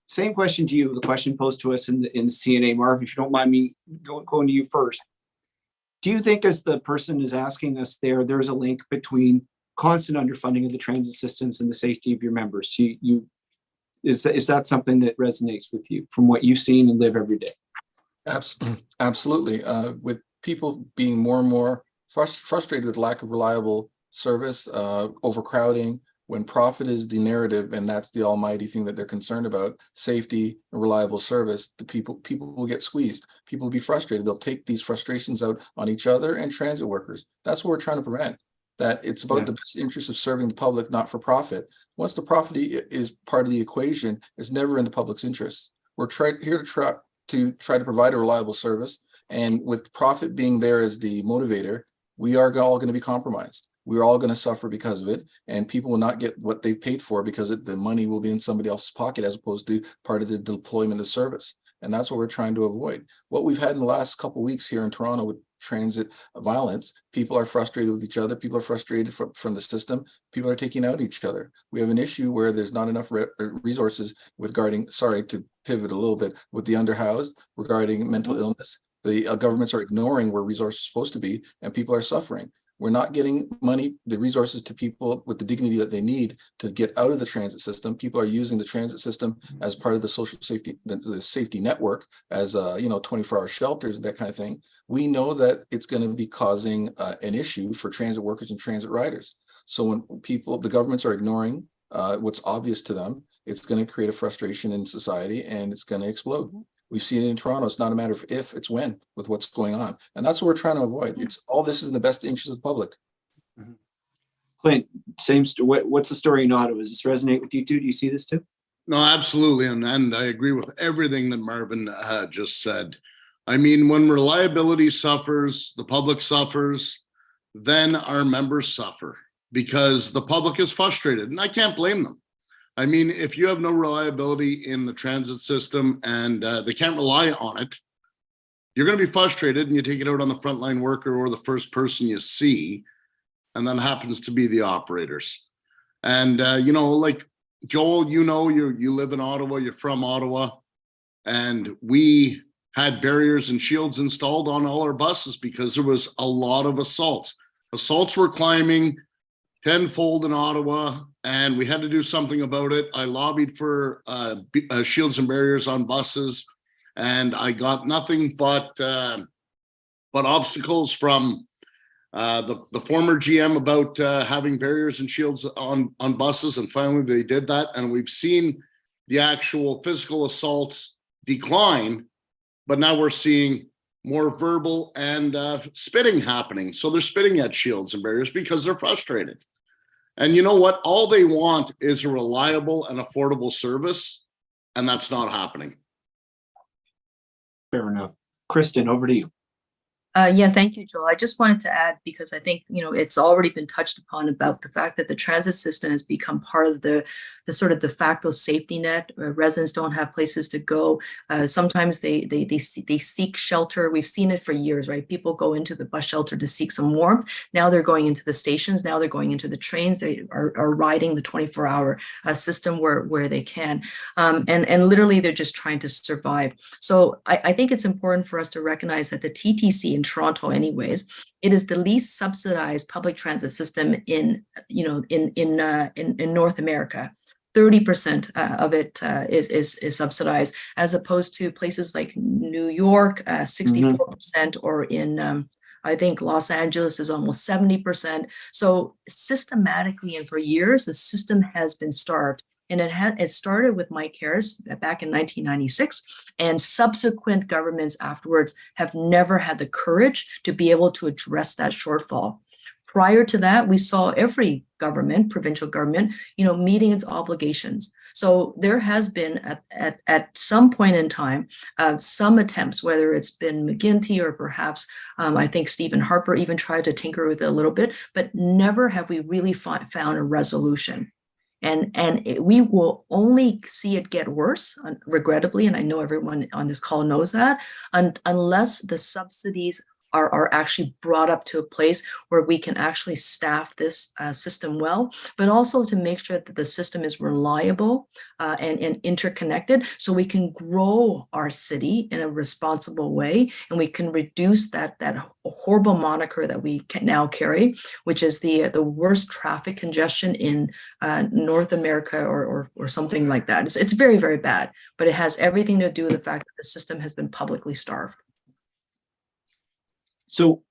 [SPEAKER 2] same question to you, the question posed to us in the CNA. Marvin, if you don't mind me going to you first. Do you think, as the person is asking us there's a link between constant underfunding of the transit systems and the safety of your members? Is that something that resonates with you from what you've seen and live every day?
[SPEAKER 5] Absolutely. With people being more and more frustrated with lack of reliable service, overcrowding, when profit is the narrative and that's the almighty thing that they're concerned about, safety and reliable service, the people will get squeezed. People will be frustrated. They'll take these frustrations out on each other and transit workers. That's what we're trying to prevent. That it's about the best interest of serving the public, not for profit. Once the profit is part of the equation, it's never in the public's interest. We're here to try to provide a reliable service, and with profit being there as the motivator, we are all going to be compromised. We're all going to suffer because of it, and people will not get what they've paid for because the money will be in somebody else's pocket as opposed to part of the deployment of service. And that's what we're trying to avoid. What we've had in the last couple of weeks here in Toronto with transit violence, people are frustrated with each other. People are frustrated from the system. People are taking out each other. We have an issue where there's not enough resources regarding, sorry to pivot a little bit, with the underhoused regarding mental illness. The governments are ignoring where resources are supposed to be, and people are suffering. We're not getting the resources to people with the dignity that they need to get out of the transit system. People are using the transit system as part of the social safety, the safety network, as 24-hour shelters and that kind of thing. We know that it's going to be causing an issue for transit workers and transit riders. So when the governments are ignoring what's obvious to them, it's going to create a frustration in society and it's going to explode. We've seen it in Toronto. It's not a matter of if, it's when, with what's going on. And that's what we're trying to avoid. It's all this is in the best interest of the public.
[SPEAKER 2] Clint, what's the story in Ottawa? Does this resonate with you too? Do you see this too?
[SPEAKER 3] No, absolutely. And I agree with everything that Marvin just said. I mean, when reliability suffers, the public suffers, then our members suffer because the public is frustrated, and I can't blame them. I mean, if you have no reliability in the transit system and they can't rely on it, you're going to be frustrated and you take it out on the frontline worker or the first person you see, and that happens to be the operators. And, you know, like Joel, you know, you live in Ottawa, you're from Ottawa, and we had barriers and shields installed on all our buses because there was a lot of assaults. Assaults were climbing tenfold in Ottawa, and we had to do something about it. I lobbied for shields and barriers on buses, and I got nothing but obstacles from the former GM about having barriers and shields on buses, and finally they did that, and we've seen the actual physical assaults decline, but now we're seeing more verbal and spitting happening. So they're spitting at shields and barriers because they're frustrated. And you know what? All they want is a reliable and affordable service, and that's not happening.
[SPEAKER 2] Fair enough. Kristyn, over to you.
[SPEAKER 16] Yeah, thank you, Joel. I just wanted to add, because I think, you know, it's already been touched upon about the fact that the transit system has become part of the sort of de facto safety net. Residents don't have places to go. Sometimes they seek shelter. We've seen it for years, right? People go into the bus shelter to seek some warmth. Now they're going into the stations. Now they're going into the trains. They are riding the 24-hour system where they can. And literally, they're just trying to survive. So I think it's important for us to recognize that the TTC in Toronto anyways, it is the least subsidized public transit system in North America. 30% of it is subsidized, as opposed to places like New York, 64%, or in I think Los Angeles is almost 70%. So systematically and for years, the system has been starved. And it started with Mike Harris back in 1996, and subsequent governments afterwards have never had the courage to be able to address that shortfall. Prior to that, we saw every government, provincial government, meeting its obligations. So there has been at some point in time, some attempts, whether it's been McGuinty or perhaps I think Stephen Harper even tried to tinker with it a little bit, but never have we really found a resolution. And we will only see it get worse, regrettably, and I know everyone on this call knows that, unless the subsidies are actually brought up to a place where we can actually staff this system well, but also to make sure that the system is reliable and interconnected, so we can grow our city in a responsible way, and we can reduce that horrible moniker that we can now carry, which is the worst traffic congestion in North America or something like that. It's very, very bad, but it has everything to do with the fact that the system has been publicly starved.
[SPEAKER 2] So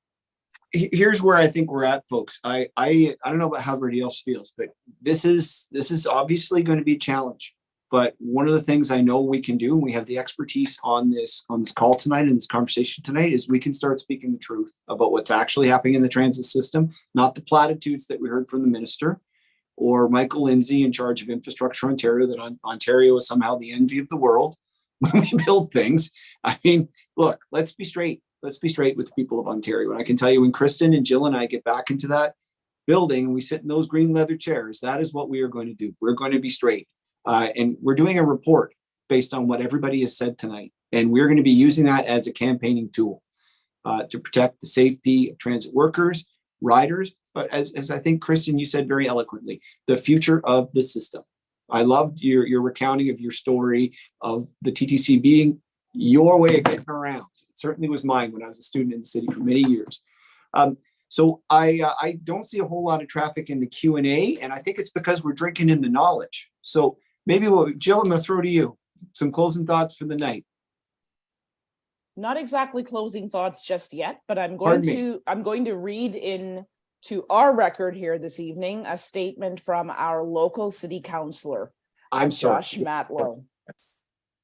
[SPEAKER 2] here's where I think we're at, folks. I don't know about how everybody else feels, but this is obviously going to be a challenge. But one of the things I know we can do, and we have the expertise on this call tonight and this conversation tonight, is we can start speaking the truth about what's actually happening in the transit system, not the platitudes that we heard from the minister or Michael Lindsay in charge of Infrastructure Ontario, that Ontario is somehow the envy of the world when we build things. I mean, look, let's be straight. Let's be straight with the people of Ontario. And I can tell you, when Kristyn and Jill and I get back into that building and we sit in those green leather chairs, that is what we are going to do. We're going to be straight. And we're doing a report based on what everybody has said tonight. And we're going to be using that as a campaigning tool to protect the safety of transit workers, riders, but as I think, Kristyn, you said very eloquently, the future of the system. I loved your recounting of your story of the TTC being your way of getting around. Certainly was mine when I was a student in the city for many years. So I don't see a whole lot of traffic in the Q&A, and I think it's because we're drinking in the knowledge. So maybe Jill, I'm going to throw to you some closing thoughts for the night.
[SPEAKER 1] Not exactly closing thoughts just yet, but I'm going to read into our record here this evening a statement from our local city councillor.
[SPEAKER 2] I'm sorry.
[SPEAKER 1] Josh Matlow.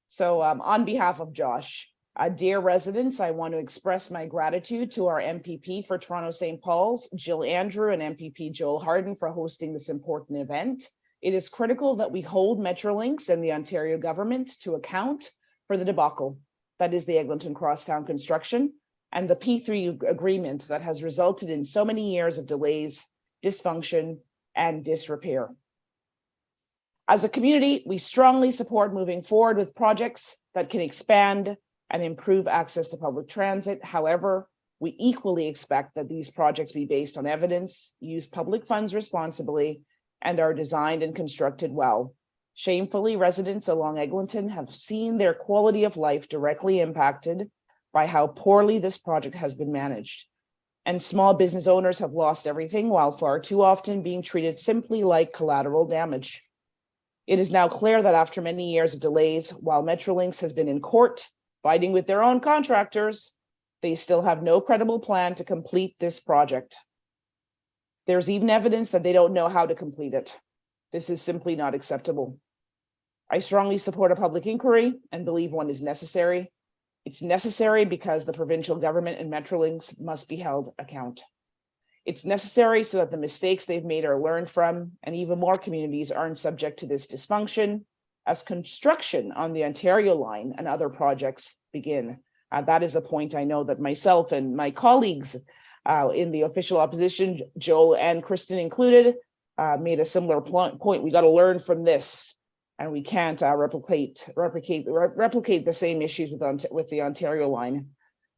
[SPEAKER 1] So on behalf of Josh, dear residents, I want to express my gratitude to our MPP for Toronto St. Paul's, Jill Andrew, and MPP Joel Harden for hosting this important event. It is critical that we hold Metrolinx and the Ontario government to account for the debacle that is the Eglinton Crosstown construction and the P3 agreement that has resulted in so many years of delays, dysfunction, and disrepair. As a community, we strongly support moving forward with projects that can expand and improve access to public transit. However, we equally expect that these projects be based on evidence, use public funds responsibly, and are designed and constructed well. Shamefully, residents along Eglinton have seen their quality of life directly impacted by how poorly this project has been managed. And small business owners have lost everything while far too often being treated simply like collateral damage. It is now clear that after many years of delays, while Metrolinx has been in court fighting with their own contractors, they still have no credible plan to complete this project. There's even evidence that they don't know how to complete it. This is simply not acceptable. I strongly support a public inquiry and believe one is necessary. It's necessary because the provincial government and Metrolinx must be held account. It's necessary so that the mistakes they've made are learned from, and even more communities aren't subject to this dysfunction as construction on the Ontario line and other projects begin. That is a point I know that myself and my colleagues in the official opposition, Joel and Kristyn included, made a similar point. We got to learn from this, and we can't replicate the same issues with the Ontario line.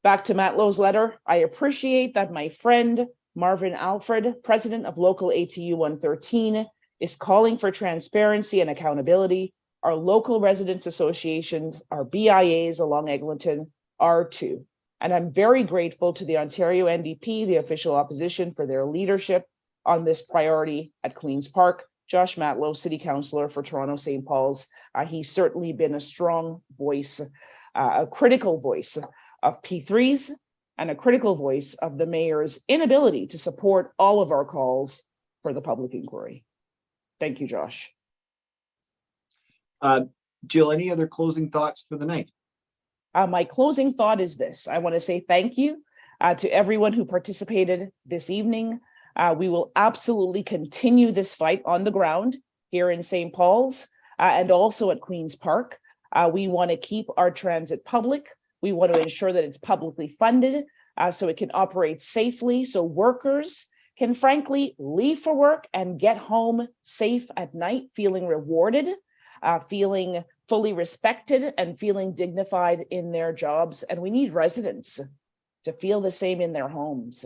[SPEAKER 1] Back to Matlow's letter, I appreciate that my friend Marvin Alfred, president of local ATU 113, is calling for transparency and accountability. Our local residents associations, our BIAs along Eglinton are too. And I'm very grateful to the Ontario NDP, the official opposition, for their leadership on this priority at Queen's Park. Josh Matlow, City Councillor for Toronto St. Paul's. He's certainly been a strong voice, a critical voice of P3s, and a critical voice of the mayor's inability to support all of our calls for the public inquiry. Thank you, Josh.
[SPEAKER 2] Jill, any other closing thoughts for the night?
[SPEAKER 1] My closing thought is this. I want to say thank you to everyone who participated this evening. We will absolutely continue this fight on the ground here in St. Paul's and also at Queen's Park. We want to keep our transit public. We want to ensure that it's publicly funded so it can operate safely, so workers can frankly leave for work and get home safe at night, feeling rewarded, feeling fully respected, and feeling dignified in their jobs. And we need residents to feel the same in their homes.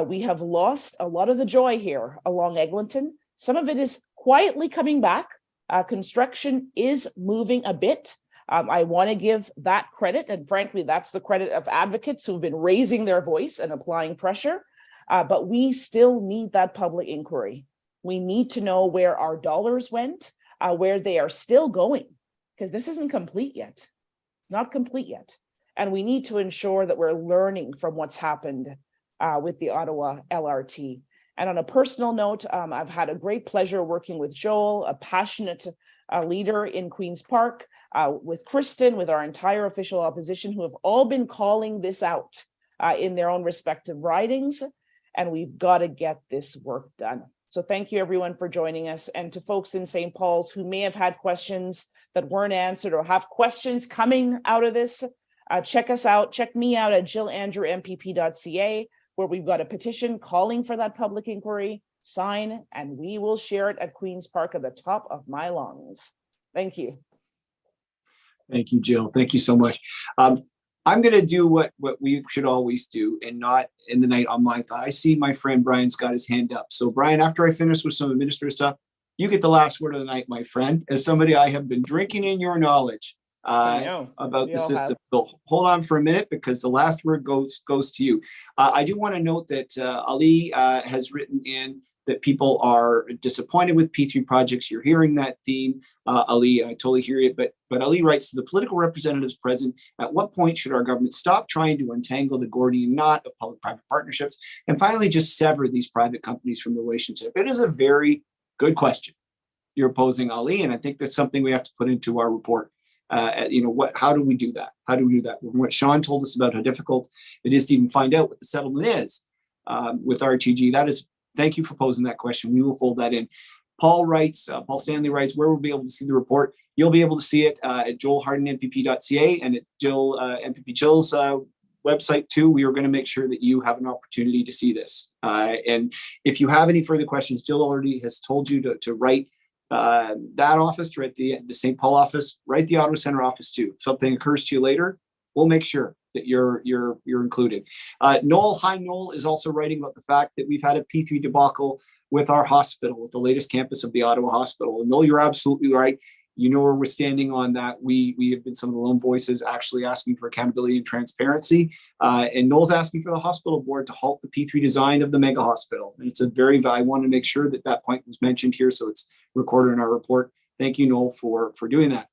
[SPEAKER 1] We have lost a lot of the joy here along Eglinton. Some of it is quietly coming back. Construction is moving a bit. I want to give that credit, and frankly, that's the credit of advocates who've been raising their voice and applying pressure, but we still need that public inquiry. We need to know where our dollars went, where they are still going, because this isn't complete yet, not complete yet. And we need to ensure that we're learning from what's happened with the Ottawa LRT. And on a personal note, I've had a great pleasure working with Joel, a passionate leader in Queen's Park, with Kristyn, with our entire official opposition, who have all been calling this out in their own respective ridings. And we've got to get this work done. So thank you everyone for joining us, and to folks in St. Paul's who may have had questions that weren't answered or have questions coming out of this, check us out, check me out at jillandrewmpp.ca, where we've got a petition calling for that public inquiry. Sign, and we will share it at Queen's Park at the top of my lungs. Thank you.
[SPEAKER 2] Thank you, Jill. Thank you so much. I'm going to do what we should always do and not in the night on my thought. I see my friend Brian's got his hand up. So Brian, after I finish with some administrative stuff, you get the last word of the night, my friend. As somebody, I have been drinking in your knowledge about the system. So hold on for a minute, because the last word goes to you. I do want to note that Ali has written in that people are disappointed with P3 projects. You're hearing that theme, Ali. I totally hear it. But Ali writes to the political representatives present, at what point should our government stop trying to untangle the Gordian knot of public-private partnerships and finally just sever these private companies from the relationship? It is a very good question. you're opposing Ali. And I think that's something we have to put into our report. How do we do that? How do we do that? What Sean told us about how difficult it is to even find out what the settlement is with RTG. Thank you for posing that question. We will fold that in. Paul Stanley writes, where we'll be able to see the report. You'll be able to see it at joelhardenmpp.ca and at Jill MPP Jill's website too. We are going to make sure that you have an opportunity to see this. And if you have any further questions, Jill already has told you to write that office, write the St. Paul office, write the Ottawa Centre office too. If something occurs to you later, we'll make sure that you're included. Noel is also writing about the fact that we've had a P3 debacle with our hospital, with the latest campus of the Ottawa Hospital. And Noel, you're absolutely right. You know where we're standing on that. We have been some of the lone voices actually asking for accountability and transparency. And Noel's asking for the hospital board to halt the P3 design of the mega hospital. And I want to make sure that point was mentioned here, so it's recorded in our report. Thank you, Noel, for doing that.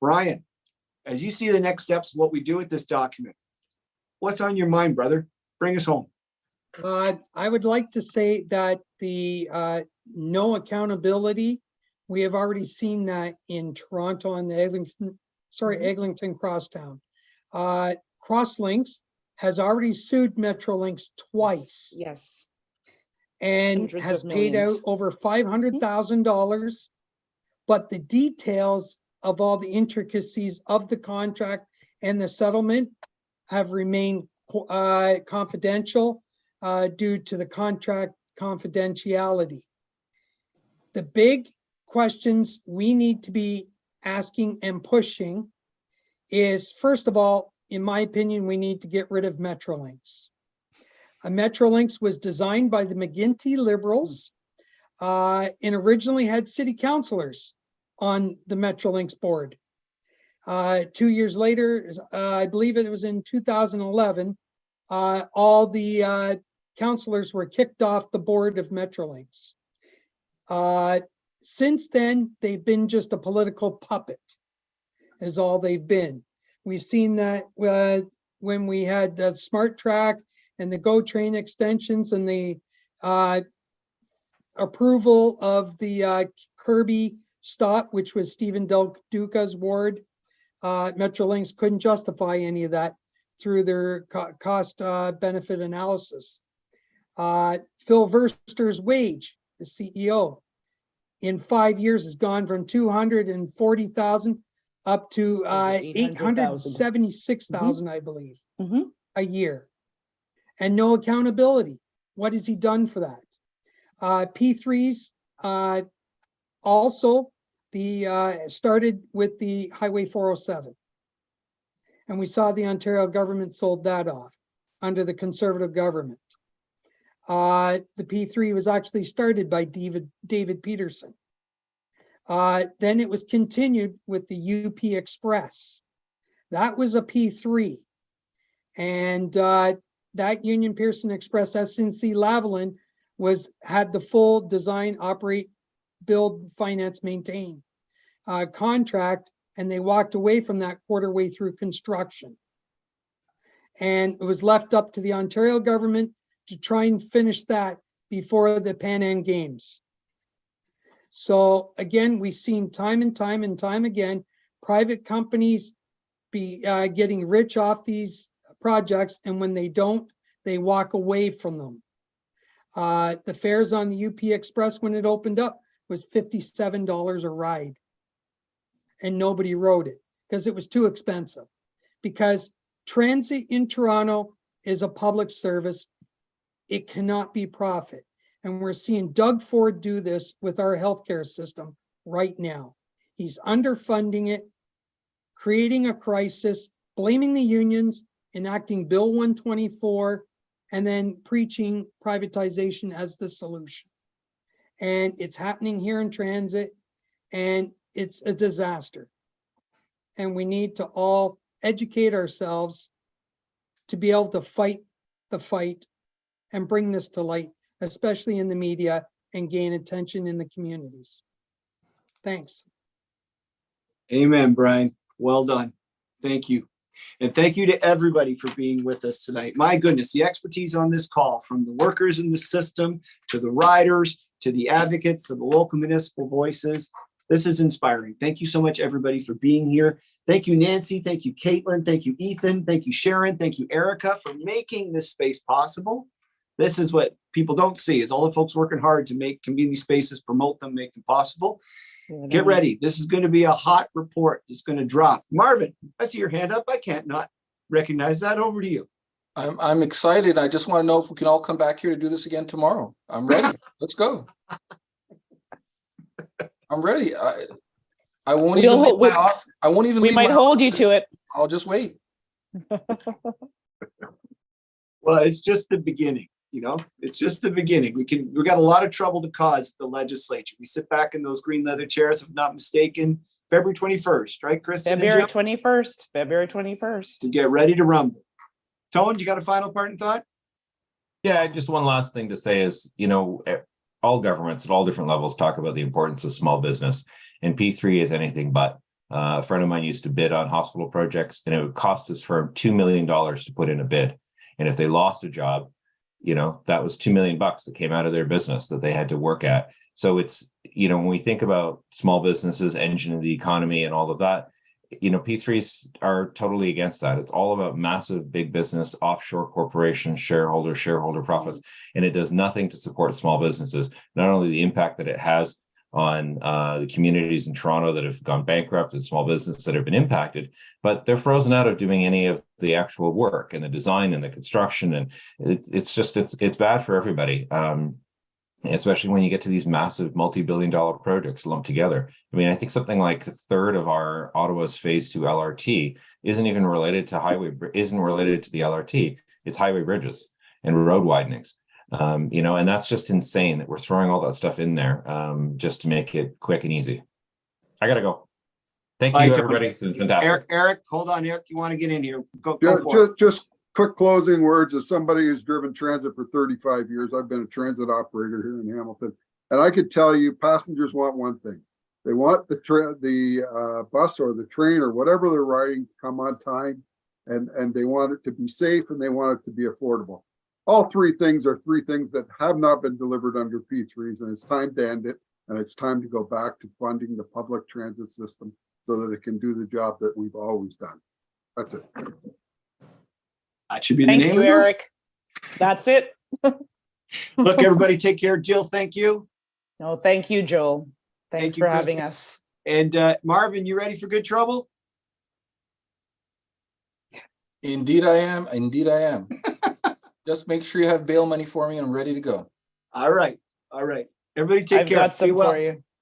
[SPEAKER 2] Brian, as you see the next steps, what we do with this document, what's on your mind, brother? Bring us home.
[SPEAKER 4] I would like to say that the no accountability, we have already seen that in Toronto and the Eglinton Crosstown. Crosslinks has already sued Metrolinx twice.
[SPEAKER 1] Yes.
[SPEAKER 4] And
[SPEAKER 1] Hundreds
[SPEAKER 4] has
[SPEAKER 1] of
[SPEAKER 4] paid out
[SPEAKER 1] millions.
[SPEAKER 4] over $500,000. But the details of all the intricacies of the contract and the settlement have remained confidential due to the contract confidentiality. The big questions we need to be asking and pushing is, first of all, in my opinion, we need to get rid of Metrolinx. Metrolinx was designed by the McGuinty Liberals and originally had city councillors on the Metrolinx board. 2 years later, I believe it was in 2011, all the councillors were kicked off the board of Metrolinx. Since then, they've been just a political puppet, is all they've been. We've seen that when we had the Smart Track and the GO Train extensions and the approval of the Kirby stop, which was Stephen Del Duca's ward. Metrolinx couldn't justify any of that through their cost benefit analysis. Phil Verster's wage, the CEO, in 5 years has gone from 240,000 up to 876,000, I believe, a year. And no accountability. What has he done for that? P3s also started with the Highway 407. And we saw the Ontario government sold that off under the Conservative government. The P3 was actually started by David Peterson. Then it was continued with the UP Express. That was a P3. And that Union Pearson Express SNC Lavalin had the full design, operate, build, finance, maintain contract, and they walked away from that quarter way through construction. And it was left up to the Ontario government to try and finish that before the Pan Am Games. So again, we've seen time and time again, private companies be getting rich off these projects, and when they don't, they walk away from them. The fares on the UP Express when it opened up was $57 a ride, and nobody rode it because it was too expensive. Because transit in Toronto is a public service, it cannot be profit. And we're seeing Doug Ford do this with our healthcare system right now. He's underfunding it, creating a crisis, blaming the unions, enacting Bill 124, and then preaching privatization as the solution. And it's happening here in transit, and it's a disaster. And we need to all educate ourselves to be able to fight the fight and bring this to light, especially in the media, and gain attention in the communities. Thanks.
[SPEAKER 2] Amen, Brian. Well done. Thank you. And thank you to everybody for being with us tonight. My goodness, the expertise on this call, from the workers in the system to the riders to the advocates, to the local municipal voices. This is inspiring. Thank you so much, everybody, for being here. Thank you, Nancy. Thank you, Caitlin. Thank you, Ethan. Thank you, Sharon. Thank you, Erica, for making this space possible. This is what people don't see, is all the folks working hard to make community spaces, promote them, make them possible. Get ready. This is going to be a hot report. It's going to drop. Marvin, I see your hand up. I can't not recognize that. Over to you.
[SPEAKER 5] I'm excited. I just want to know if we can all come back here to do this again tomorrow. I'm ready. Let's go. I'm ready. I won't even leave my office. I won't even.
[SPEAKER 1] We might hold you to it.
[SPEAKER 5] I'll just wait.
[SPEAKER 2] Well, it's just the beginning. You know, it's just the beginning. We got a lot of trouble to cause the legislature. We sit back in those green leather chairs, if not mistaken, February 21st, right, Kristyn?
[SPEAKER 1] February 21st. February 21st.
[SPEAKER 2] To get ready to rumble. Tone, you got a final part and thought?
[SPEAKER 17] Yeah, just one last thing to say is, you know, all governments at all different levels talk about the importance of small business, and P3 is anything but. A friend of mine used to bid on hospital projects, and it would cost his firm $2 million to put in a bid. And if they lost a job, you know, that was $2 million that came out of their business that they had to work at. So it's, you know, when we think about small businesses, engine of the economy and all of that, you know, P3s are totally against that. It's all about massive big business, offshore corporations, shareholder profits, and it does nothing to support small businesses. Not only the impact that it has on the communities in Toronto that have gone bankrupt and small businesses that have been impacted, but they're frozen out of doing any of the actual work and the design and the construction. And it's bad for everybody. Especially when you get to these massive multi-billion-dollar projects lumped together. I mean, I think something like a third of our Ottawa's phase 2 LRT isn't even related to the LRT. It's highway bridges and road widenings. You know, and that's just insane that we're throwing all that stuff in there just to make it quick and easy. I gotta go. Thank you, everybody. It's been fantastic.
[SPEAKER 2] Eric, hold on, Eric. You want to get in here? Go
[SPEAKER 9] Just quick closing words. As somebody who's driven transit for 35 years, I've been a transit operator here in Hamilton, and I could tell you, passengers want one thing: they want the bus or the train or whatever they're riding to come on time, and they want it to be safe and they want it to be affordable. All three things are three things that have not been delivered under P3s, and it's time to end it. And it's time to go back to funding the public transit system so that it can do the job that we've always done. That's it.
[SPEAKER 2] That should be the name.
[SPEAKER 1] Thank you, Eric. That's it.
[SPEAKER 2] Look, everybody, take care. Jill, thank you.
[SPEAKER 1] No, thank you, Joel. Thanks for having us.
[SPEAKER 2] And Marvin, you ready for good trouble?
[SPEAKER 5] Indeed I am. Indeed I am. Just make sure you have bail money for me. I'm ready to go.
[SPEAKER 2] All right. All right. Everybody take care.
[SPEAKER 1] I've got some for you.